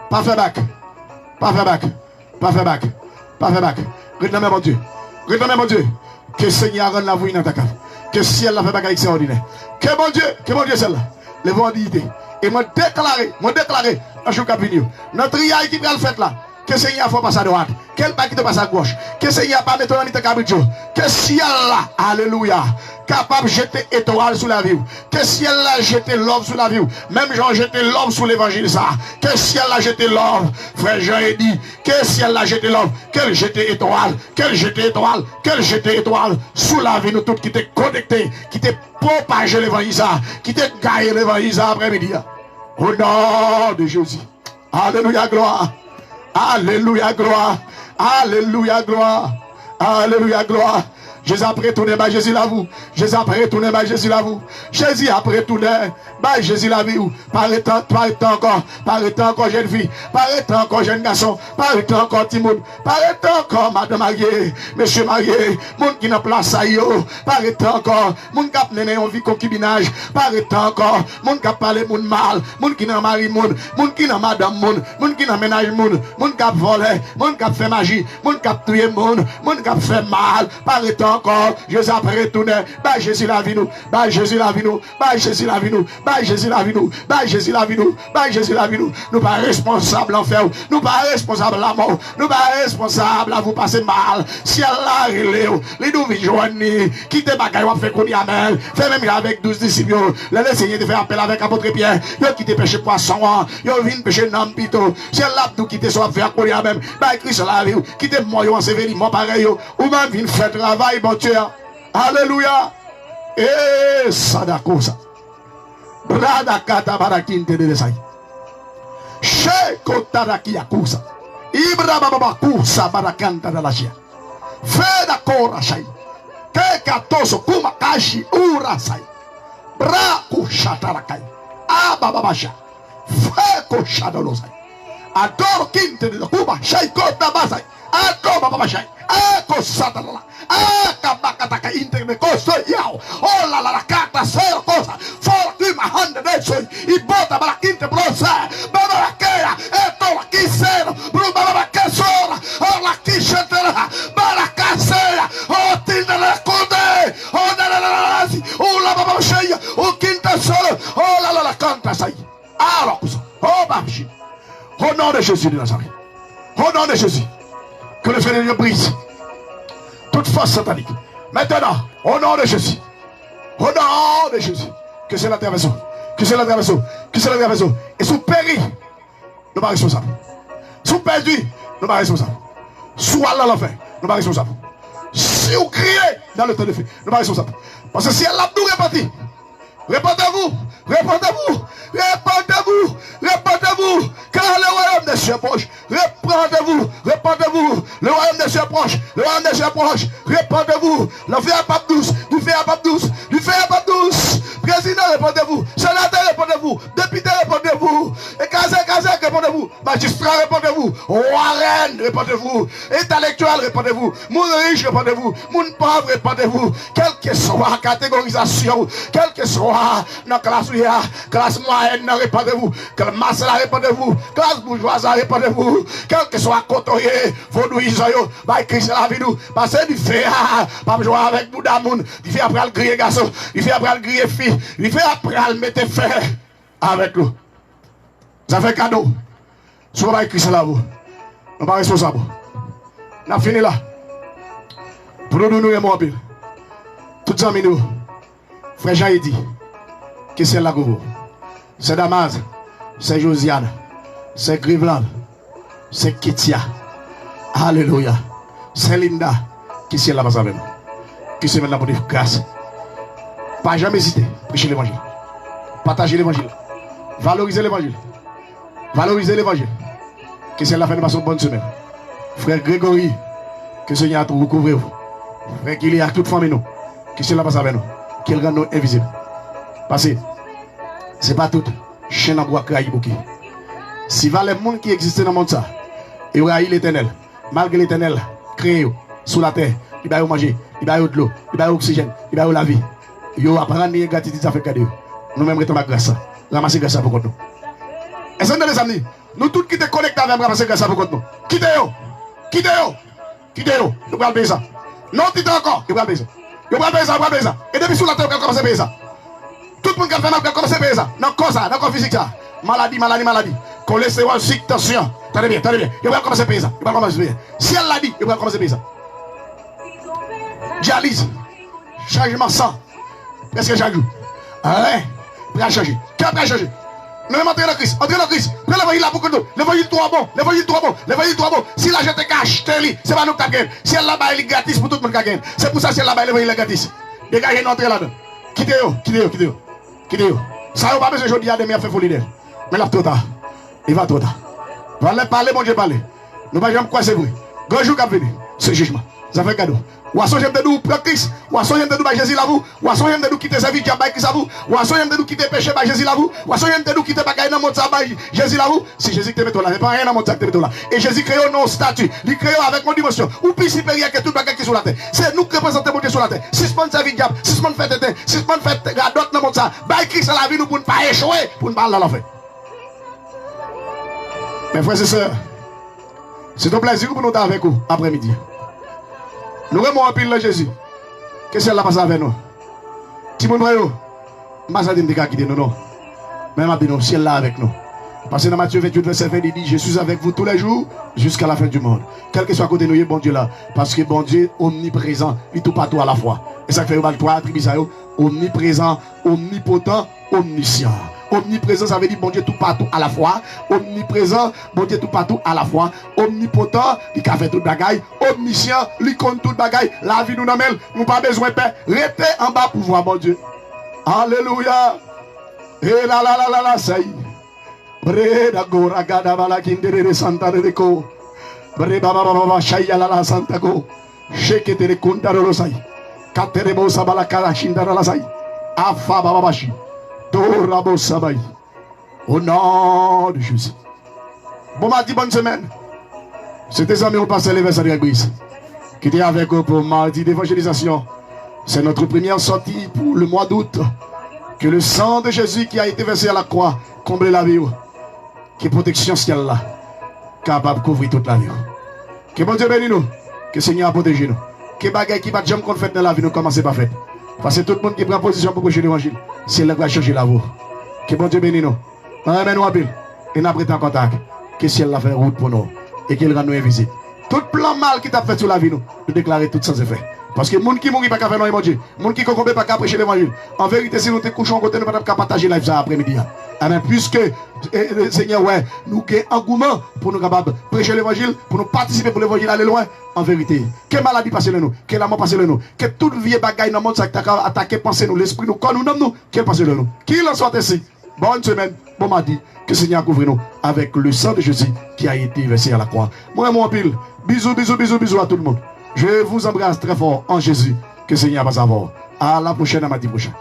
Pas fait bac. Pas fait bac. Pas fait bac. Pas fait bac. Restez mon Dieu. Restez mon Dieu. Que Seigneur rende la vie dans ta cave. Que ciel la fait bac extraordinaire. Que mon Dieu celle-là. Les vendidité. Et moi déclaré, dans le cabinet, notre triaille qui va le faire là, que Seigneur faut passer à droite, quel pas qui te passe à gauche, que Seigneur pas mettre dans le cabinet, que ciel là, alléluia, capable de jeter étoile sous la vie, que ciel là jeter l'homme sous la vie, même Jean jeter l'homme sous l'évangile ça, que ciel là jeter l'homme, frère Jean a dit, que ciel là jeter l'homme, qu'elle jeter étoile, sous la vie, nous tous qui t'es connectés, qui t'es propagé l'évangile, qui t'es gaillé l'évangile après-midi. Au nom de Jésus. Alléluia, gloire. Alléluia, gloire. Alléluia, gloire. Alléluia, gloire. Jésus après tourner, bah Jésus la vous. Jésus après tourner, bah Jésus la vous. Jésus après tourner, bah Jésus la vie. Paraît-on encore jeune fille. Paraît-on encore jeune garçon. Paraît-on encore Timoun. Paraît-on encore madame mariée. Monsieur marié. Moun qui n'a place à yo. Paraît-on encore. Moun qui a mené en vie concubinage. Paraît-on encore. Moun qui a parlé moun mal. Moun qui n'a mari moun. Moun qui n'a madame moun. Moun qui n'a ménage moun. Moun qui a volé. Moun qui a fait magie. Moun qui a tué moun. Moun qui a fait mal. Paraît-on encore, Jésus après retourné, bah Jésus la vie nous, bah Jésus la vie nous, bah Jésus la vie nous, bah Jésus la vie nous, bah Jésus la vie nous, bah Jésus la vie nous, nous pas responsables l'enfer, nous pas responsables la mort, nous pas responsables à vous passer mal, si Allah relève, les nous joignent, quittez bagaille, on fait qu'on y amène, fait même avec 12 disciples, les Seigneur de faire appel avec apôtre Pierre, yo quitte pêcher poisson, yo vient pêcher nam pito, si Allah nous quitte soit faire qu'on y amène, bah Christ la vie, quitte moi yo ensevelissement pareil, ou même vient faire travail, bon Dieu, alléluia, et sadakosa, brada kata barakinte de desai, sheko taraki yakusa, ibra baba kusa barakanta de la chia, feda kora shai, ke katoso kuma kashi ura sai, bra kushatarakai, ababasha, feko shadolosai, adoro kinte de kuma shai kota basai, adoro babashai, ako satala. Akabakataka interme koso yao. Oh la la kata seo cosa. For tu ma hande de soy. I bota barakinte brosa. Baba la kera. Eto la kisero. Bru baba la kesora. Oh la kishetera. Barakasera. Oh tinda la konde. Oh la la la la. Oh la baba sheya. Oh quinta solo. Oh la la la kanta sai. Alors oh babji. Au nom de Jésus de Nazareth. Au nom de Jésus. Que le feu de Dieu brise toute force satanique. Maintenant, au nom de Jésus. Au nom de Jésus. Que c'est la traversée. Que c'est la traversée. Que c'est la traversée. Et sous péri, nous pas responsables. Sous perdu, nous pas responsables. Sous Allah l'enfer, nous pas responsables. Si vous criez dans le temps de feu, nous pas responsables. Parce que si elle a tout réparti, répandez-vous, répandez-vous, répandez-vous, répandez-vous, car le royaume des cieux est proche. Répandez-vous, répandez-vous, le royaume des cieux est proche, le royaume des cieux est proche. Répandez-vous, le feu à pape douce, du feu à pape douce, du feu à pape douce. Président, répondez-vous. Sénateur, répondez-vous. Député, répondez-vous. Kazek, répondez-vous. Magistrat, répondez-vous. Warren, répondez-vous. Intellectuel, répondez-vous. Moun riche, répondez-vous. Moun pauvre, répondez-vous. Quelle que soit la catégorisation, quelle que soit la classe moyenne, répondez-vous. Quelle masse, répondez-vous. Classe bourgeoise, répondez-vous. Quel que soit côtoyé, vaudouise, bah, Christ, la vie nous. Passez du fait, pas jouer avec Bouddha Moun. Il fait après le griller garçon. Il fait après le griller fille. Il fait après le mettre fait avec nous. Ça fait cadeau. Soit avec Christ là, vous. On n'est pas responsable. On a fini là. Pour nous, nous sommes mobiles. Tout ça, nous. Frère Jean, il dit que c'est la gouverne. C'est Damas, c'est Josiane, c'est Griveland, c'est Kitia. Alléluia. C'est Linda qui est là-bas avec nous. Qui c'est maintenant pour dire grâce. Pas jamais hésiter. Prêcher l'évangile. Partager l'évangile. Valoriser l'évangile. Valoriser l'évangile. Que c'est la fin de ma bonne semaine. Frère Grégory, que le Seigneur a tout recouvert. Frère qu'il y a toute famille nous. Qui c'est là-bas avec nous. Qu'il rend nous invisibles. Parce que ce n'est pas tout. Chien en bois craille beaucoup. Si va les monde qui existent dans le monde ça, et aura l'éternel, malgré l'éternel, créé sous la terre, il va manger, il va de l'eau, il va l'oxygène, il va la vie. Il va prendre les gratitude, ça fait cadeau. Nous-mêmes, restons à grâce. Ramasser grâce pour nous. Et ça, les amis, nous tous qui te connectés avec ramasser grâce pour nous. Quittez-vous. Quittez-vous. Quittez-vous. Vous pouvez payer ça. Non, quittez encore. Vous pouvez payer ça. Vous pouvez payer ça. Vous pouvez payer ça. Et depuis sous la terre, vous pouvez commencer à payer ça. Tout le monde qui a fait mal, vous pouvez commencer à payer ça. Dans le corps, dans le corps physique, ça. Maladie, maladie, maladie. Cholestérol, sucre, tension. Tenez bien, tenez bien. Vous pouvez commencer à payer ça. Vous pouvez commencer à payer ça. Si elle l'a dit, vous pouvez commencer à payer ça. Dialyse. Changement sang. Qu'est-ce que j'ai dit? Rien. Prêt à changer. Qui a prêt à changer? Nous allons entrer dans Christ. Entrer dans Christ. Prenez l'évangile là pour que nous. L'évangile trop bon. L'évangile trop bon. L'évangile trop bon. Si la gente cache, c'est pas nous qui gagnons. Si elle là-bas, elle est gratis pour tout le monde qui gagne. C'est pour ça que si elle là-bas, l'évangile est gratis. Dégagez une entrée là-dedans. Quittez-vous. Quittez-vous. Quittez-vous. Quittez-vous. Ça n'a pas besoin aujourd'hui à demain à faire folie d'elle. Mais là, trop tard. Il va trop tard. Parlez, parlez, mon Dieu, parlez. Nous ne pouvons pas quoi c'est vrai. Grand jour qui a venu. Ce jugement. Ça fait cadeau. Ou à son j'aime de nous prendre Christ, ou à son j'aime de nous Jésus là vous, ou à son j'aime de nous quitter sa vie qui a Christ à vous, ou à son j'aime de nous quitter péché par Jésus là vous, ou à son j'aime de nous quitter bagaille dans le monde ça Jésus là vous, c'est Jésus qui te met là, c'est pas rien dans le monde ça qui te met là. Et Jésus crée nos statuts, il crée avec mon dimension, ou plus supérieur que tout bagaille qui est sur la terre. C'est nous qui représentons mon Dieu sur la terre. Si ce monde sa vie diable, si ce monde fait tété, si ce monde fait d'autres dans le monde ça, bail Christ à la vie nous pour ne pas échouer, pour ne pas aller dans l'enfer. Mes frères et sœurs, c'est un plaisir pour nous être avec vous après-midi. Nous remontons un pile de Jésus. Qu'est-ce qu'elle a passé avec nous? Si vous voyez, je ne vais pas quitter nous, non. Mais maintenant, si elle est avec nous. Parce que dans Matthieu 28, verset 20, il dit: je suis avec vous tous les jours jusqu'à la fin du monde. Quel que soit côté nous, bon Dieu là. Parce que bon Dieu omniprésent, il tout partout à la fois. Et ça fait trois attributs, omniprésent, omnipotent, omniscient. Omniprésent, ça veut dire bon Dieu tout partout à la fois. Omniprésent, bon Dieu tout partout à la fois. Omnipotent, il a fait tout bagaille. Omniscient, il compte tout bagaille. La vie nous n'amène, nous pas besoin de paix. Restez en bas pour voir bon Dieu. Alléluia. Et la la la la la, ça y est. Breda gora gada bala kindere santa de ko. Breba baba baba shaya la la santa go. Sheke tere kundaro lo sai. Katerebo sabala kala shindara la sai. Afa baba bashi. Au nom de Jésus. Bon mardi, bonne semaine. C'était amis au pasteur Lévesque de l'église qui était avec eux pour mardi d'évangélisation. C'est notre première sortie pour le mois d'août. Que le sang de Jésus qui a été versé à la croix comble la vie. Que protection ciel là capable de couvrir toute la vie. Que bon Dieu bénisse nous. Que le Seigneur a protégé nous. Que bagaille qui va jamais qu'on fait dans la vie nous commence par faire. Parce que tout le monde qui prend position pour prêcher l'évangile, c'est là qu'il va changer la voie. Que bon Dieu bénisse nous. Amen, nous appelle. Et nous prêtons en contact. Que ciel la fait route pour nous. Et qu'il rend nous invisibles. Tout plan mal qui t'a fait sur la vie, nous déclarer tout sans effet. Parce que les gens qui mourent pas qu'à faire non Dieu. Les gens qui ne comprennent pas qu'à prêcher l'évangile. En vérité, si nous te couchons côté, nous ne pouvons pas partager la vie après-midi. Amen. Puisque le Seigneur, ouais, nous avons engouement pour nous capables de prêcher l'évangile, pour nous participer pour l'évangile aller loin. En vérité, quelle maladie passe le nous, quelle amour passe le nous, que toute vieille bagaille dans le monde, ça a attaqué, pensez nous, l'esprit nous, quand nous nommons nous, quelle passe le nous. Qu'il en soit ainsi. Bonne semaine, bon mardi, que le Seigneur couvre nous avec le sang de Jésus qui a été versé à la croix. Moi, mon pile, bisous, bisous, bisous, bisous à tout le monde. Je vous embrasse très fort en Jésus. Que le Seigneur va savoir. À la prochaine, à mardi prochain.